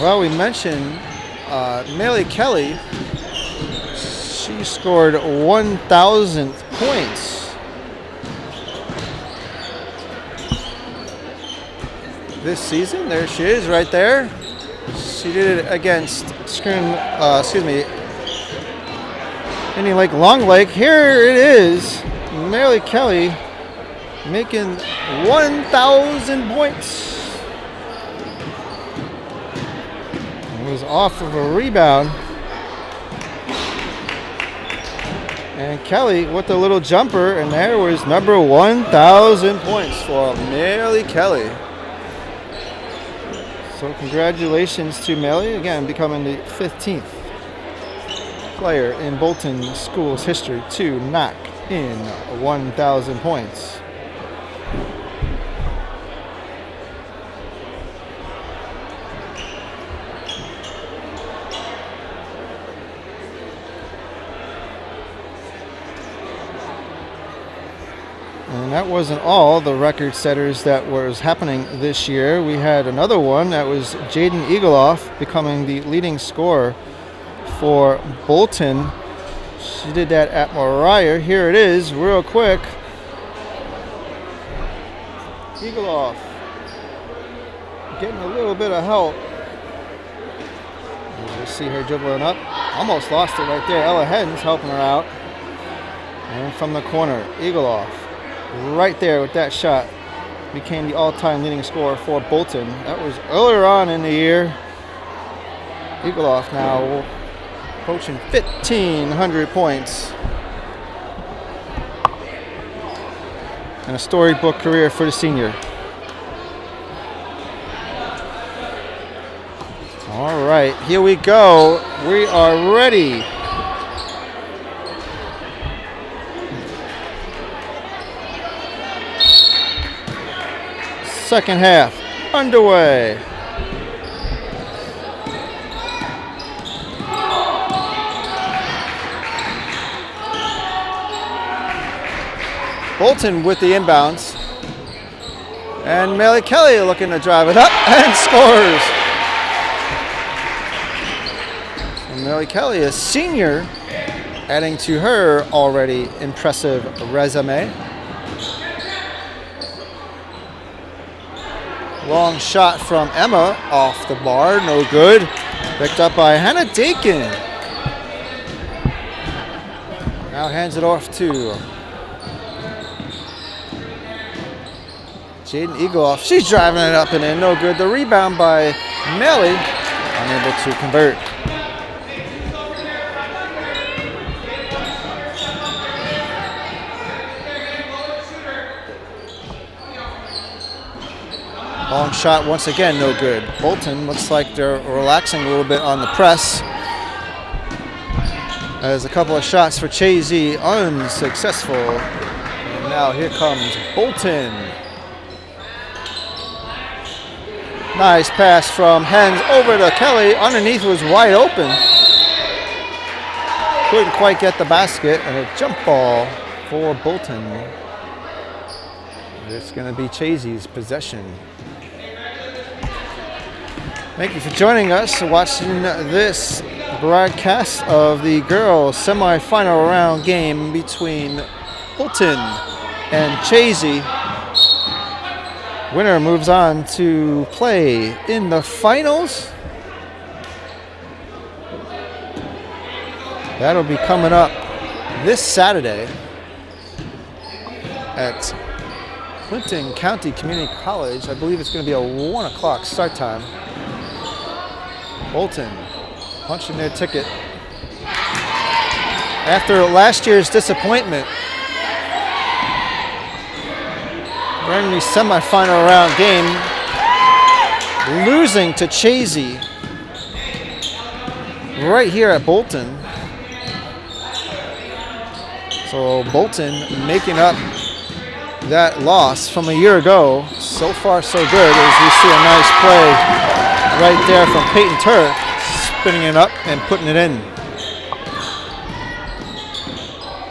Well, we mentioned Melly Kelly. She scored 1,000 points this season. There she is, right there. She did it against Indian Lake Long Lake. Here it is, Melly Kelly making 1,000 points. Was off of a rebound, and Kelly with the little jumper, and there was number 1,000 points for Melly Kelly. So congratulations to Melly, again becoming the 15th player in Bolton School's history to knock in 1,000 points. And that wasn't all the record setters that was happening this year. We had another one that was Jaden Eagleoff becoming the leading scorer for Bolton. She did that at Mariah. Here it is, real quick. Eagleoff getting a little bit of help. You see her dribbling up. Almost lost it right there. Ella Hens helping her out. And from the corner, Eagleoff. Right there with that shot, became the all-time leading scorer for Bolton. That was earlier on in the year. Eagleoff now approaching 1,500 points. And a storybook career for the senior. All right, here we go. We are ready. Second half underway. Bolton with the inbounds. And Melly Kelly looking to drive it up and scores. And Melly Kelly, a senior, adding to her already impressive resume. Long shot from Emma off the bar, no good. Picked up by Hannah Dakin. Now hands it off to Jaden Eagleoff. She's driving it up and in, no good. The rebound by Melly, unable to convert. Long shot once again, no good. Bolton looks like they're relaxing a little bit on the press. As a couple of shots for Chazy unsuccessful. And now here comes Bolton. Nice pass from Hens over to Kelly. Underneath was wide open. Couldn't quite get the basket, and a jump ball for Bolton. It's going to be Chazy's possession. Thank you for joining us, watching this broadcast of the girls' semifinal round game between Bolton and Chazy. Winner moves on to play in the finals. That'll be coming up this Saturday at Clinton County Community College. I believe it's going to be a 1 o'clock start time. Bolton punching their ticket. After last year's disappointment during the semifinal round game, losing to Chazy right here at Bolton. So Bolton making up that loss from a year ago. So far so good, as we see a nice play right there from Peyton Turk, spinning it up and putting it in.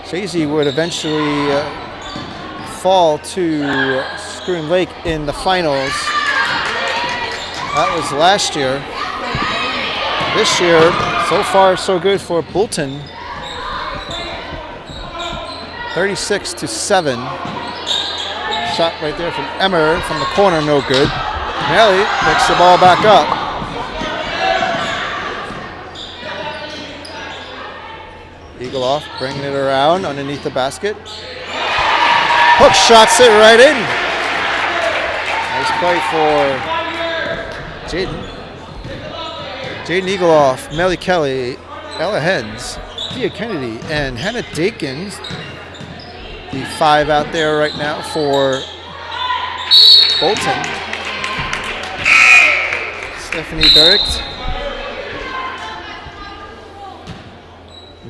Chazy would eventually fall to Schroon Lake in the finals. That was last year. This year, so far so good for Bolton. 36-7. Shot right there from Emmer from the corner, no good. Melly picks the ball back up. Eagleoff bringing it around underneath the basket. Hook shots it right in. Nice play for Jaden. Jaden Eagleoff, Melly Kelly, Ella Hens, Thea Kennedy, and Hannah Dakins. The 5 out there right now for Bolton. Stephanie Berricht.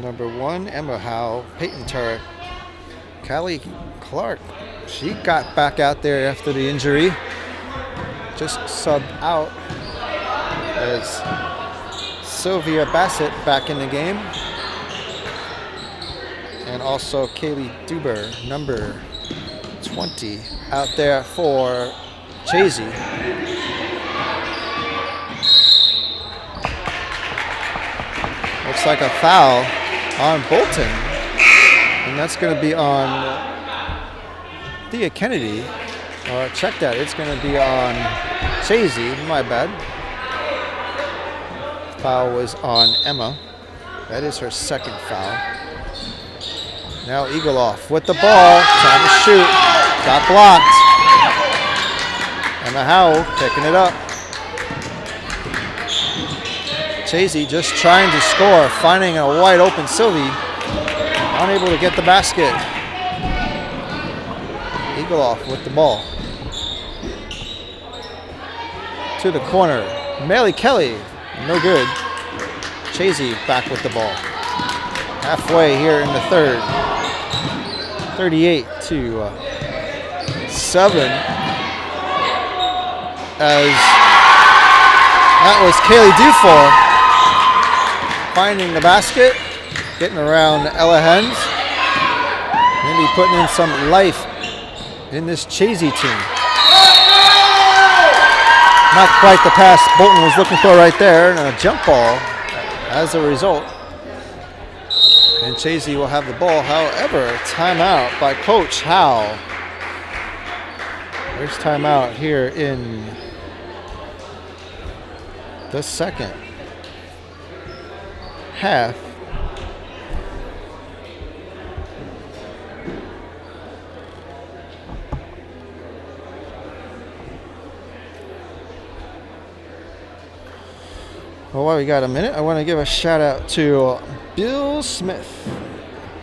Number 1, Emma Howe, Peyton Turek. Callie Clark, she got back out there after the injury. Just subbed out as Sylvia Bassett back in the game. And also Kaylee Duber, number 20, out there for Chazy. Looks like a foul on Bolton. And that's going to be on Thea Kennedy. Or check that, it's going to be on Chazy, my bad. Foul was on Emma. That is her second foul. Now Eagleoff with the ball, trying to shoot, got blocked. Emma Howell picking it up. Chazy just trying to score, finding a wide open Sylvie, unable to get the basket. Eagleoff with the ball. To the corner, Melly Kelly, no good. Chazy back with the ball. Halfway here in the third. 38-7. As that was Kaylee Dufour finding the basket, getting around Ella Hens. Maybe putting in some life in this Chazy team. Not quite the pass Bolton was looking for right there, and a jump ball as a result. And Chazy will have the ball. However, timeout by Coach Howe. There's timeout here in the second half. Well, while we got a minute, I want to give a shout out to Bill Smith,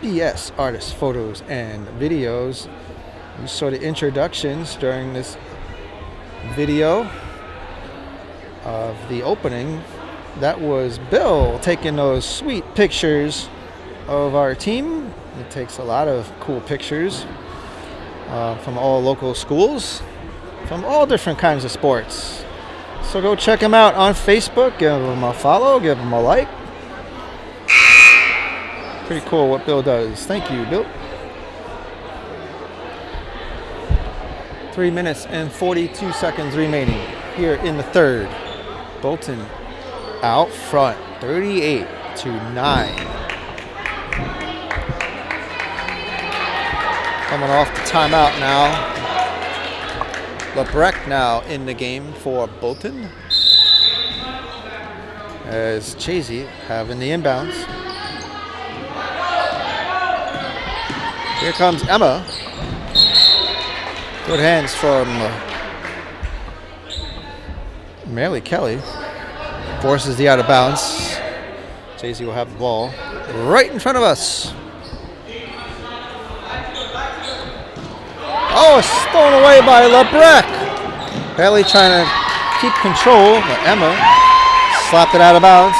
BS Artists, Photos, and Videos. You saw the introductions during this video of the opening. That was Bill taking those sweet pictures of our team. He takes a lot of cool pictures from all local schools, from all different kinds of sports. So go check him out on Facebook, give him a follow, give him a like. Pretty cool what Bill does. Thank you, Bill. 3 minutes and 42 seconds remaining here in the third. Bolton out front, 38-9. Coming off the timeout now. LeBrecq now in the game for Bolton, as Chazy having the inbounds. Here comes Emma. Good hands from Mary Kelly. Forces the out of bounds. Chazy will have the ball right in front of us. Oh, stolen away by LeBrecq. Bailey trying to keep control, but Emma slapped it out of bounds.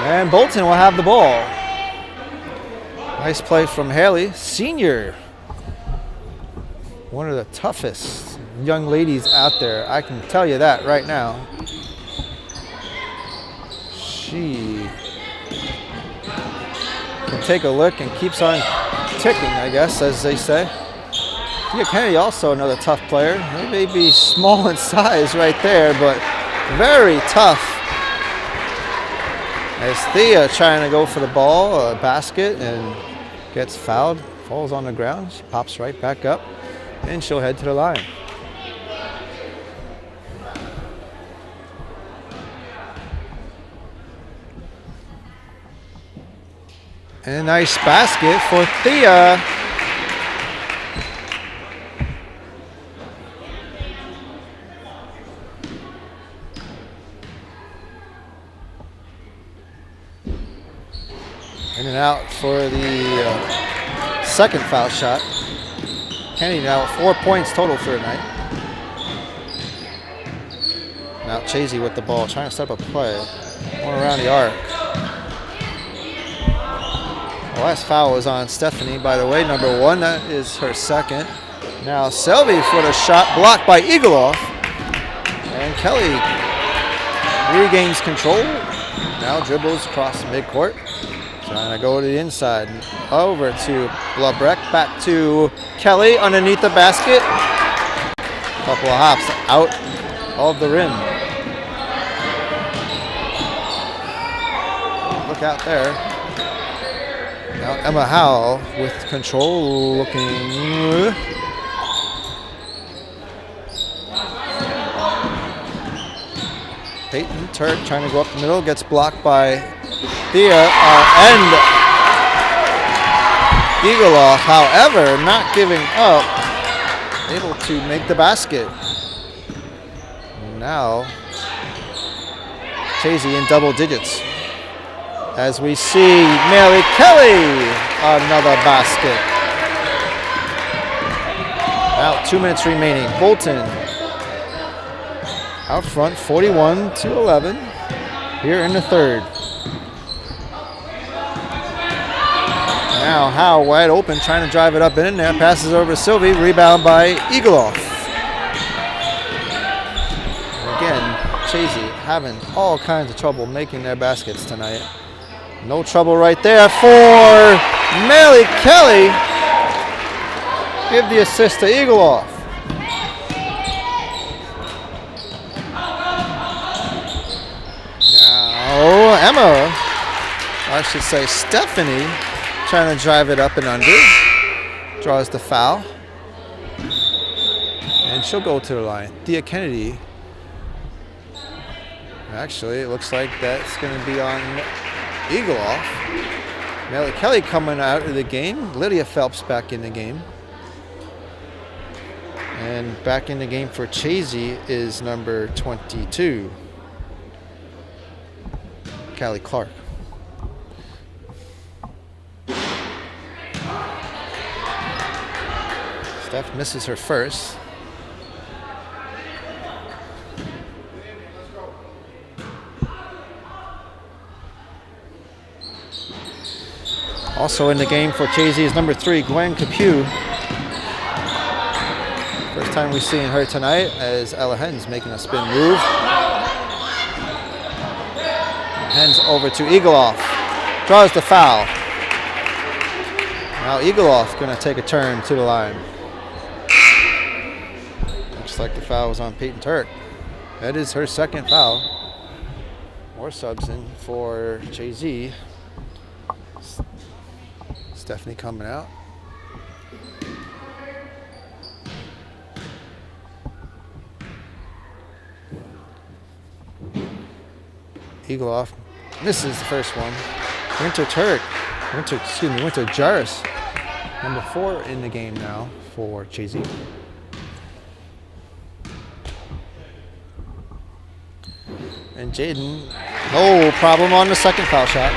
And Bolton will have the ball. Nice play from Haley, senior. One of the toughest young ladies out there. I can tell you that right now. She can take a look and keeps on ticking, I guess, as they say. Thea Kennedy, also another tough player. They may be small in size right there, but very tough. As Thea trying to go for the ball, a basket, and gets fouled, falls on the ground. She pops right back up, and she'll head to the line. And a nice basket for Thea. In and out for the second foul shot. Kennedy now 4 points total for the night. Now Chazy with the ball, trying to set up a play. Going around the arc. The last foul was on Stephanie, by the way, number 1. That is her second. Now Selby for the shot, blocked by Eagleoff. And Kelly regains control. Now dribbles across midcourt. Trying to go to the inside. Over to LeBrecq, back to Kelly underneath the basket. Couple of hops out of the rim. Look out there. Now Emma Howell with control, looking. Peyton Turk trying to go up the middle, gets blocked by Thea and Eagleoff, however, not giving up, able to make the basket. Now, Chazy in double digits. As we see Mary Kelly, another basket. Now 2 minutes remaining. Bolton out front, 41-11, here in the third. Now Howe wide open, trying to drive it up and in there. Passes over to Sylvie, rebound by Eagleoff. Again, Chazy having all kinds of trouble making their baskets tonight. No trouble right there for Melly Kelly. Give the assist to Eagleoff. Now Emma, I should say Stephanie, trying to drive it up and under. Draws the foul. And she'll go to the line. Thea Kennedy. Actually, it looks like that's going to be on Eagleoff. Melly Kelly coming out of the game. Lydia Phelps back in the game. And back in the game for Chazy is number 22, Callie Clark. Steph misses her first. Also in the game for Chazy is number 3, Gwen Capew. First time we've seen her tonight as Ella Hens making a spin move. Hens over to Eagleoff. Draws the foul. Now Eagleoff going to take a turn to the line. Looks like the foul was on Peyton Turk. That is her second foul. More subs in for Chazy. Stephanie coming out. Eagleoff misses the first one. Winter Jarris. Number 4 in the game now for Chazy. And Jaden, no problem on the second foul shot.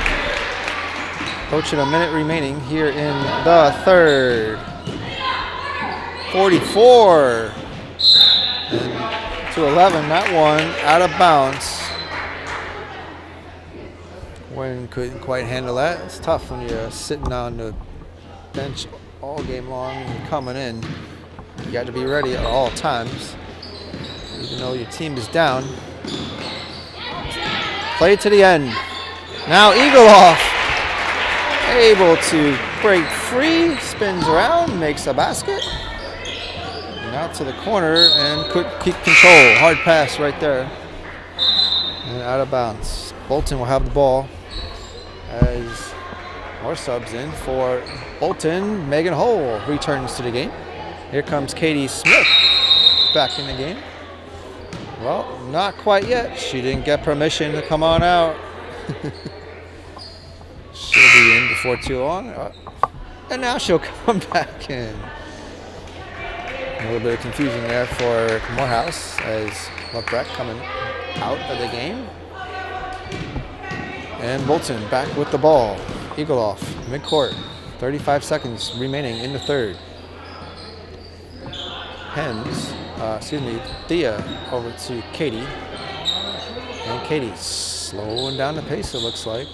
Approaching a minute remaining here in the third. 44 and to 11. That one out of bounds. Gwen couldn't quite handle that. It's tough when you're sitting on the bench all game long and coming in. You got to be ready at all times, even though your team is down. Play to the end. Now Eagleoff able to break free, spins around, makes a basket. And out to the corner and could keep control. Hard pass right there. And out of bounds. Bolton will have the ball as more subs in for Bolton. Megan Hull returns to the game. Here comes Katie Smith back in the game. Well, not quite yet. She didn't get permission to come on out. She'll be in before too long. And now she'll come back in. A little bit of confusion there for Morehouse as LeBrec coming out of the game. And Bolton back with the ball. Eagleoff, midcourt. 35 seconds remaining in the third. Thea over to Katie. And Katie slowing down the pace, it looks like.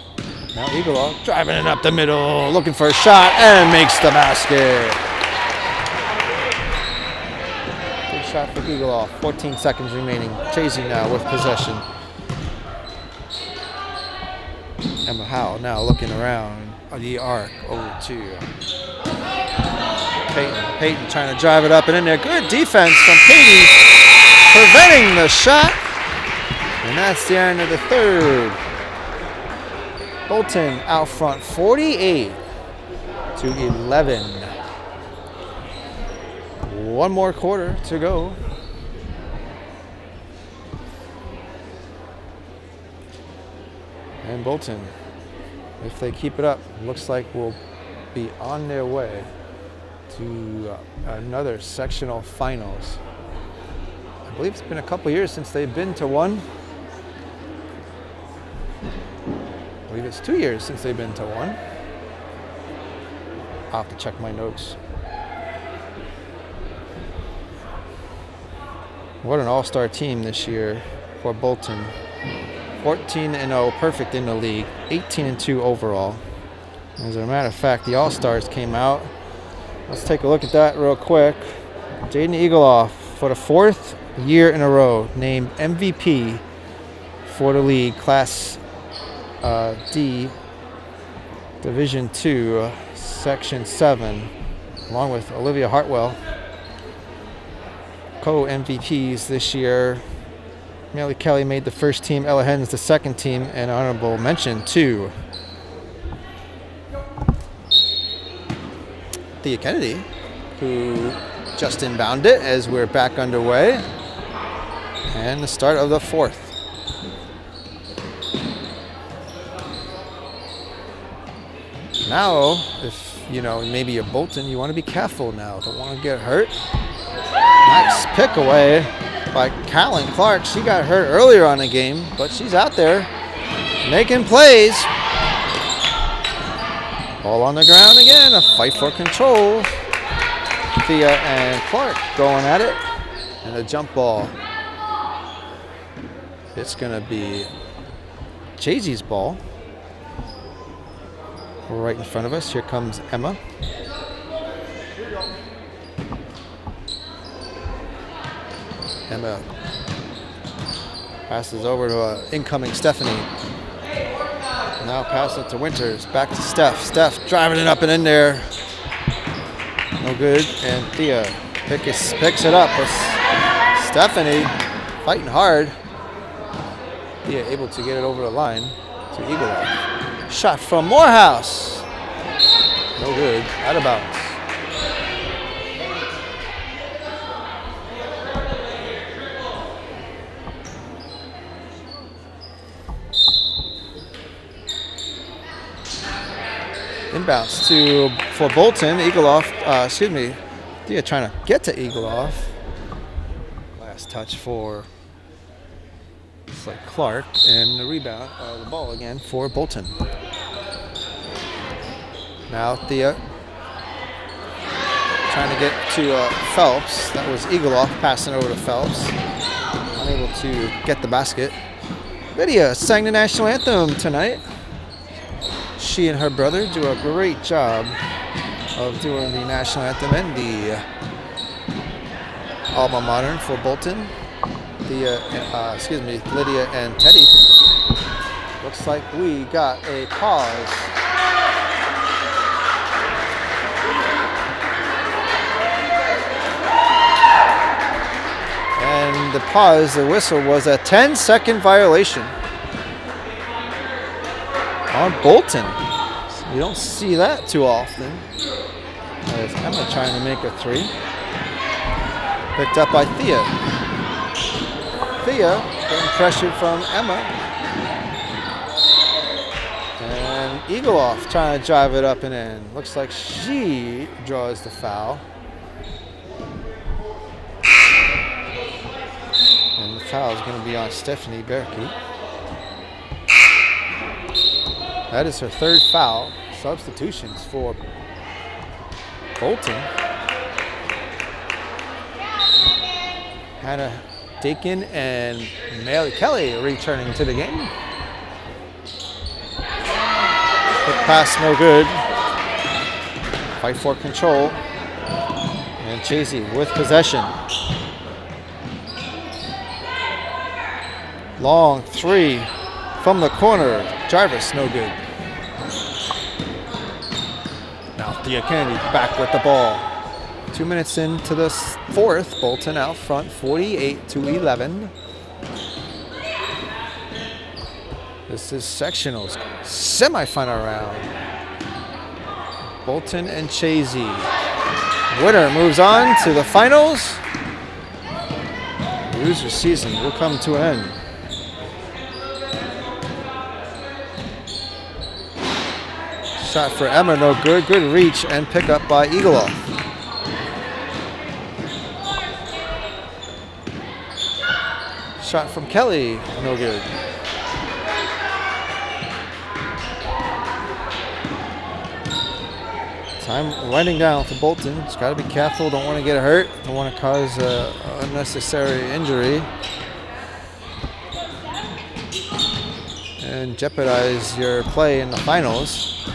Now Eagleoff driving it up the middle, looking for a shot, and makes the basket. Good shot for Eagleoff. 14 seconds remaining. Chazy now with possession. Emma Howe now looking around the arc over to Peyton. Peyton trying to drive it up and in there. Good defense from Katie, preventing the shot. And that's the end of the third. Bolton out front 48 to 11. One more quarter to go. And Bolton, if they keep it up, looks like we'll be on their way to another sectional finals. I believe it's been a couple years since they've been to one. I believe it's 2 years since they've been to one. I'll have to check my notes. What an all-star team this year for Bolton. 14-0, perfect in the league. 18-2 overall. As a matter of fact, the All-Stars came out. Let's take a look at that real quick. Jaden Eagleoff, for the 4th year in a row, named MVP for the league, Class D Division II, Section 7, along with Olivia Hartwell. Co-MVPs this year. Melly Kelly made the first team, Ella Hens the second team, and honorable mention to Thea Kennedy, who just inbounded it as we're back underway. And the start of the fourth. Now, if you know, maybe you're Bolton, you want to be careful now. Don't want to get hurt. Nice pick away by Callan Clark. She got hurt earlier on the game, but she's out there making plays. Ball on the ground again. A fight for control. Thea and Clark going at it. And a jump ball. It's going to be Chazy's ball. Right in front of us. Here comes Emma. Emma passes over to incoming Stephanie. Now pass it to Winters. Back to Steph. Steph driving it up and in there. No good. And Thea picks it up. But Stephanie fighting hard. Thea able to get it over the line to Eagle. Shot from Morehouse. No good. Out of bounds. Inbounds for Bolton. Thea trying to get to Eagleoff. Last touch for Clark, and the rebound, the ball again for Bolton. Now Thea trying to get to Phelps. That was Eagleoff passing over to Phelps. Unable to get the basket. Lydia sang the national anthem tonight. She and her brother do a great job of doing the national anthem and the alma mater for Bolton. Lydia and Teddy. Looks like we got a pause. And the pause, the whistle, was a 10-second violation on Bolton. You don't see that too often. There's Emma trying to make a three. Picked up by Thea. Thea getting pressured from Emma. And Eagleoff trying to drive it up and in. Looks like she draws the foul. And the foul is going to be on Stephanie Berkey. That is her third foul. Substitutions for Bolton. Hannah Dakin and Melly Kelly returning to the game. Quick pass, no good. Fight for control. And Chazy with possession. Long three from the corner. Jarvis, no good. Now Thea Kennedy back with the ball. 2 minutes into the fourth. Bolton out front, 48-11. This is sectionals semifinal round. Bolton and Chazy. Winner moves on to the finals. Loser season will come to an end. Shot for Emma, no good. Good reach and pickup by Eagleoff. Shot from Kelly, no good. Time winding down for Bolton. Just got to be careful. Don't want to get hurt. Don't want to cause unnecessary injury. And jeopardize your play in the finals.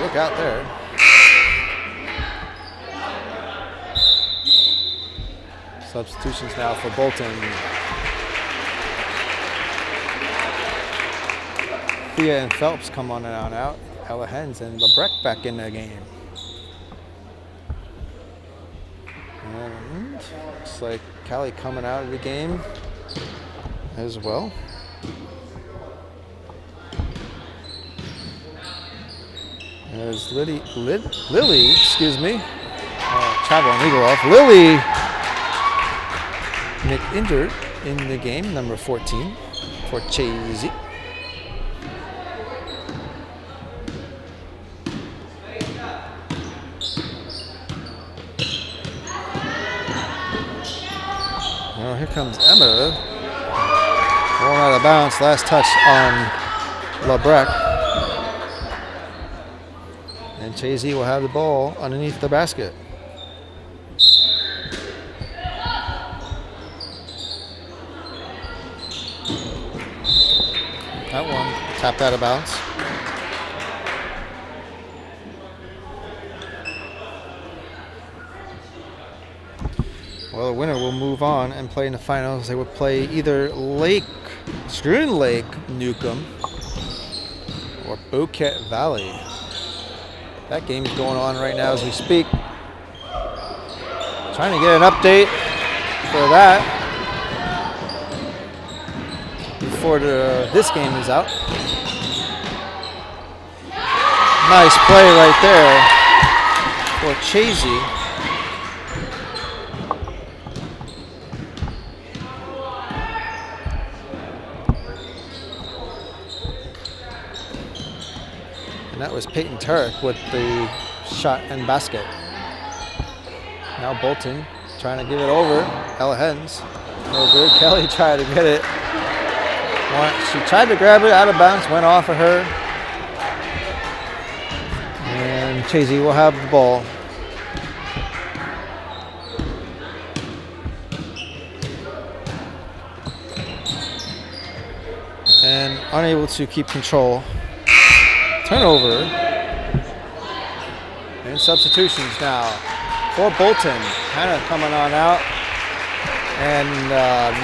Look out there. Substitutions now for Bolton. Thea and Phelps come on out. Ella Hens and Lebrecht back in the game. And looks like Callie coming out of the game as well. As Lily, excuse me, travel on Eagle off. Lily injured in the game, number 14 for Chazy. Well, here comes Emma. Going out of bounds. Last touch on Lebrecht. And Chazy will have the ball underneath the basket. That one tapped out of bounds. Well, the winner will move on and play in the finals. They would play either Schroon Lake Newcomb or Bouquet Valley. That game is going on right now as we speak. Trying to get an update for that before this game is out. Nice play right there for Chazy. And that was Peyton Turek with the shot and basket. Now Bolton trying to give it over. Ella Hens. No good. Kelly tried to get it. She tried to grab it out of bounds, went off of her. And Chazy will have the ball. And unable to keep control. Turnover. And substitutions now for Bolton. Hannah coming on out. And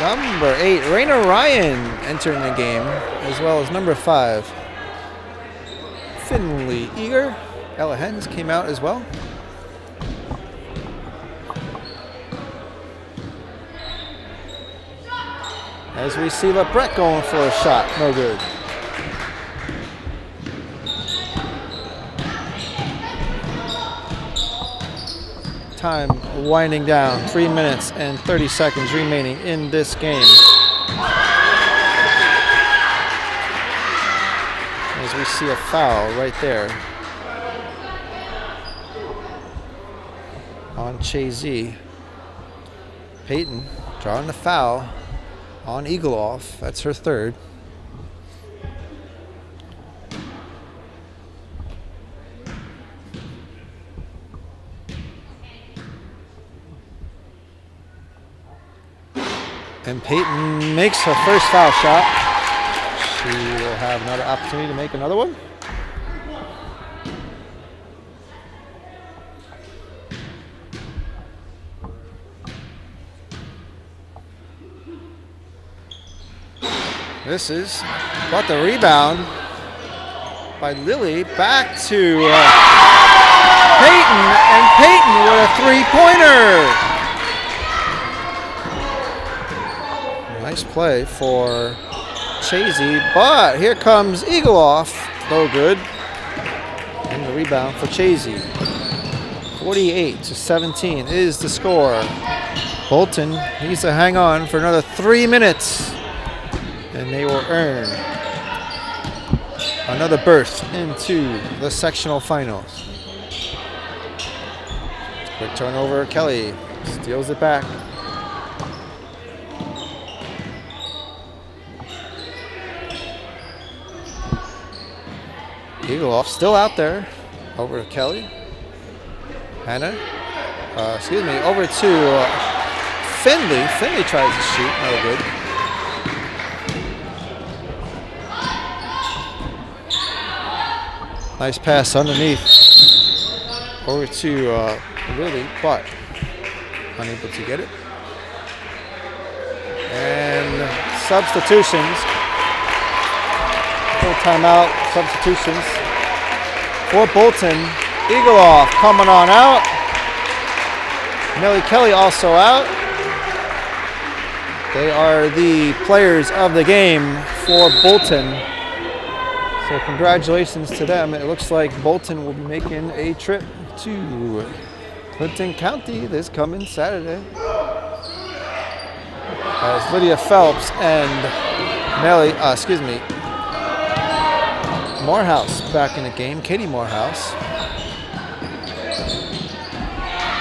number 8, Raina Ryan entering the game, as well as number 5, Finley Eager. Ella Hens came out as well. As we see Lebrecht going for a shot, no good. Time winding down, 3 minutes and 30 seconds remaining in this game. As we see a foul right there on Chazy. Peyton drawing the foul on Eagleoff. That's her third. And Peyton makes her first foul shot. She will have another opportunity to make another one. This is brought the rebound by Lily back to Peyton, and Peyton with a three-pointer. Nice play for Chazy, but here comes Eagleoff. No good. And the rebound for Chazy. 48-17 is the score. Bolton needs to hang on for another 3 minutes, and they will earn another berth into the sectional finals. Quick turnover. Kelly steals it back. Eagleoff still out there. Over to Kelly. Hannah. Over to Finley. Finley tries to shoot. No good. Nice pass underneath. Over to Lily, but unable to get it. And substitutions. Full timeout, substitutions. For Bolton, Eagleoff coming on out. Nellie Kelly also out. They are the players of the game for Bolton. So congratulations to them. It looks like Bolton will be making a trip to Clinton County this coming Saturday. As Lydia Phelps and Morehouse back in the game. Katie Morehouse.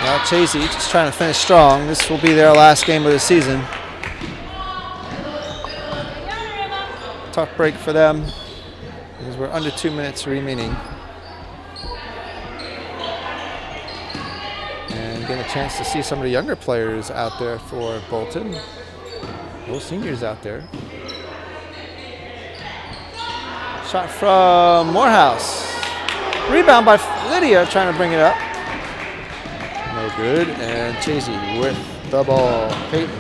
Now Chazy just trying to finish strong. This will be their last game of the season. Tough break for them because we're under 2 minutes remaining. And getting a chance to see some of the younger players out there for Bolton. Those seniors out there. Shot from Morehouse. Rebound by Lydia trying to bring it up. No good. And Chazy with the ball. Peyton.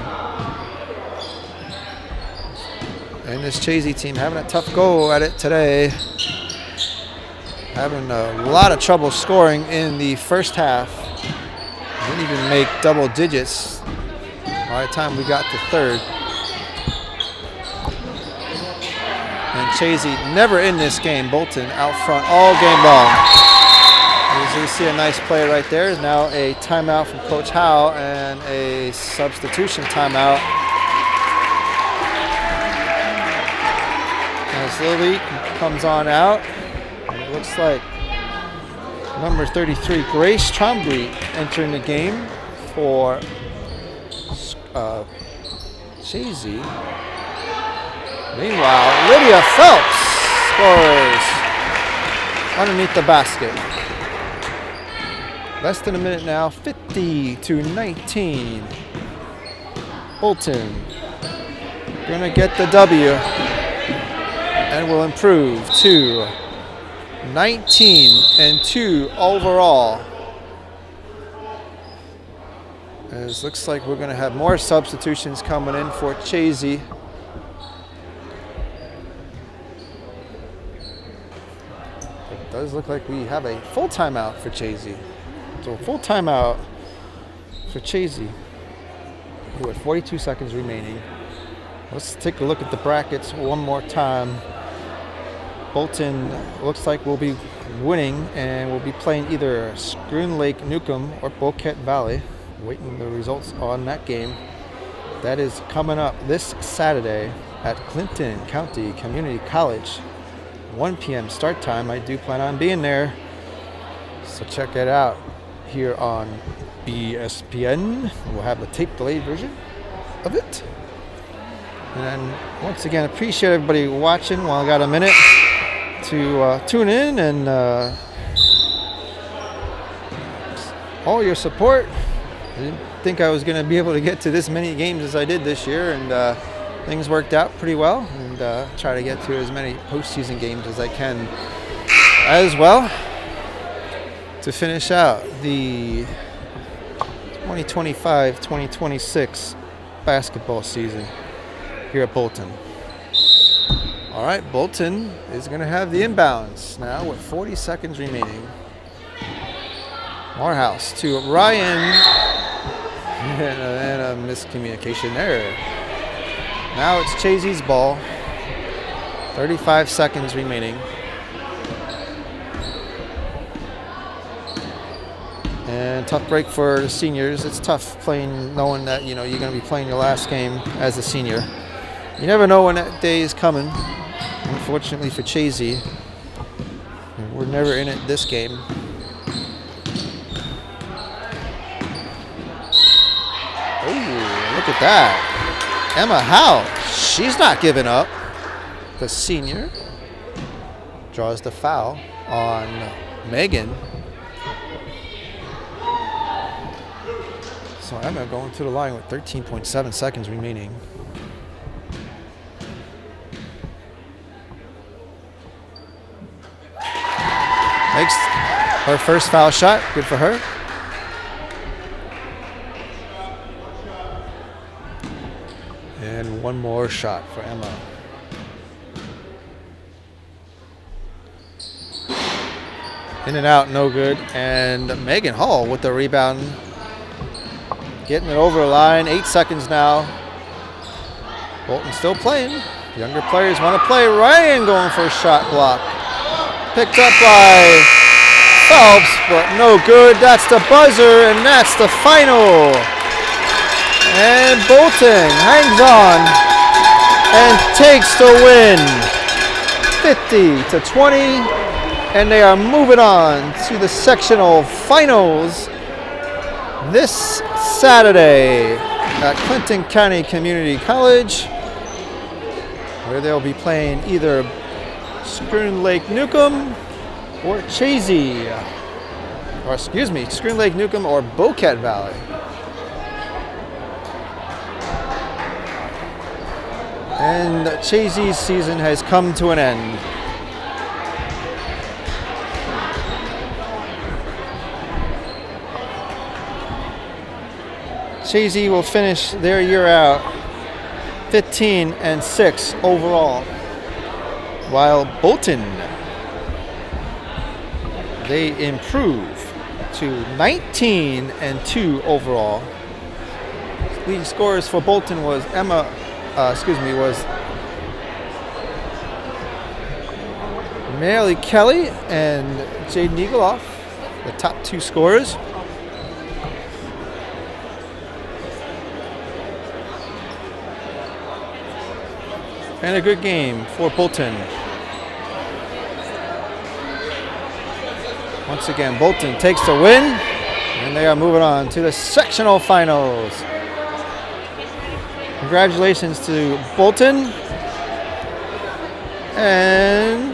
And this Chazy team having a tough go at it today. Having a lot of trouble scoring in the first half. Didn't even make double digits by the time we got to third. And Chazy never in this game. Bolton out front all game long. As you see a nice play right there. Now a timeout from Coach Howe and a substitution timeout. As Lily comes on out. It looks like number 33, Grace Trombley, entering the game for Chazy. Meanwhile, Lydia Phelps scores underneath the basket. Less than a minute now, 50-19. Bolton gonna get the W and will improve to 19-2 overall. As looks like we're gonna have more substitutions coming in for Chazy. It does look like we have a full timeout for Chazy. So full timeout for Chazy with 42 seconds remaining. Let's take a look at the brackets one more time. Bolton looks like we'll be winning and we'll be playing either Schroon Lake Newcomb or Boquet Valley. Waiting the results on that game. That is coming up this Saturday at Clinton County Community College. 1 p.m. start time. I do plan on being there. So check it out here on BSPN. We'll have a tape delayed version of it. And once again, appreciate everybody watching while I got a minute to tune in and all your support. I didn't think I was going to be able to get to this many games as I did this year, and things worked out pretty well. And try to get to as many postseason games as I can as well to finish out the 2025-2026 basketball season here at Bolton. All right, Bolton is going to have the inbounds now with 40 seconds remaining. Morehouse to Ryan. And a miscommunication there. Now it's Chazy's ball. 35 seconds remaining. And tough break for the seniors. It's tough playing, knowing that you're going to be playing your last game as a senior. You never know when that day is coming. Unfortunately for Chazy, we're never in it this game. Oh, look at that. Emma Howe, she's not giving up. The senior draws the foul on Megan. So Emma going to the line with 13.7 seconds remaining. Makes her first foul shot. Good for her. And one more shot for Emma. In and out, no good. And Megan Hall with the rebound. Getting it over the line. 8 seconds now. Bolton still playing. Younger players want to play. Ryan going for a shot block. Picked up by Phelps, but no good. That's the buzzer, and that's the final. And Bolton hangs on and takes the win. 50-20. And they are moving on to the sectional finals this Saturday at Clinton County Community College, where they'll be playing either Schroon Lake Newcomb or Chazy, or excuse me, Schroon Lake Newcomb or Boquet Valley. And Chazy's season has come to an end. Chazy will finish their year out 15-6 overall, while Bolton, they improve to 19-2 overall. Leading scorers for Bolton was was Mary Kelly and Jaden Eagleoff, the top 2 scorers. And a good game for Bolton. Once again, Bolton takes the win, and they are moving on to the sectional finals. Congratulations to Bolton. And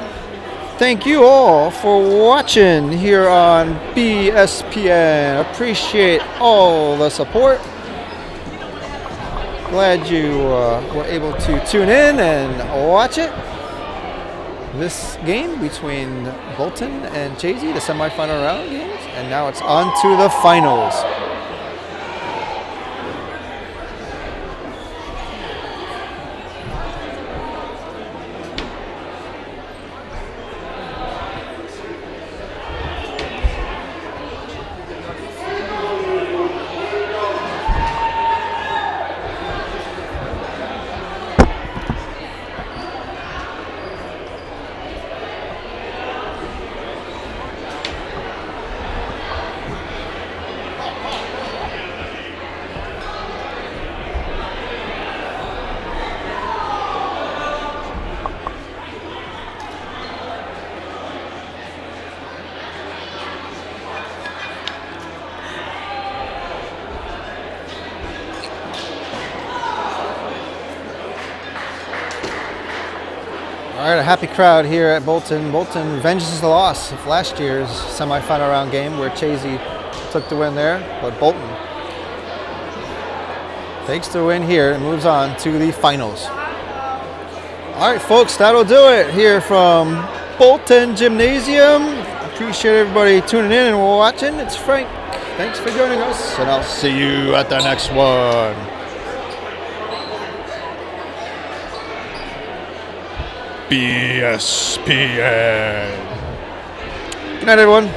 thank you all for watching here on BSPN. Appreciate all the support. Glad you were able to tune in and watch it. This game between Bolton and Chazy, the semifinal round games, and now it's on to the finals. All right, a happy crowd here at Bolton. Bolton venges the loss of last year's semifinal round game where Chazy took the win there, but Bolton takes the win here and moves on to the finals. All right, folks, that'll do it here from Bolton Gymnasium. Appreciate everybody tuning in and watching. It's Frank. Thanks for joining us, and I'll see you at the next one. BSPN. Good night, everyone.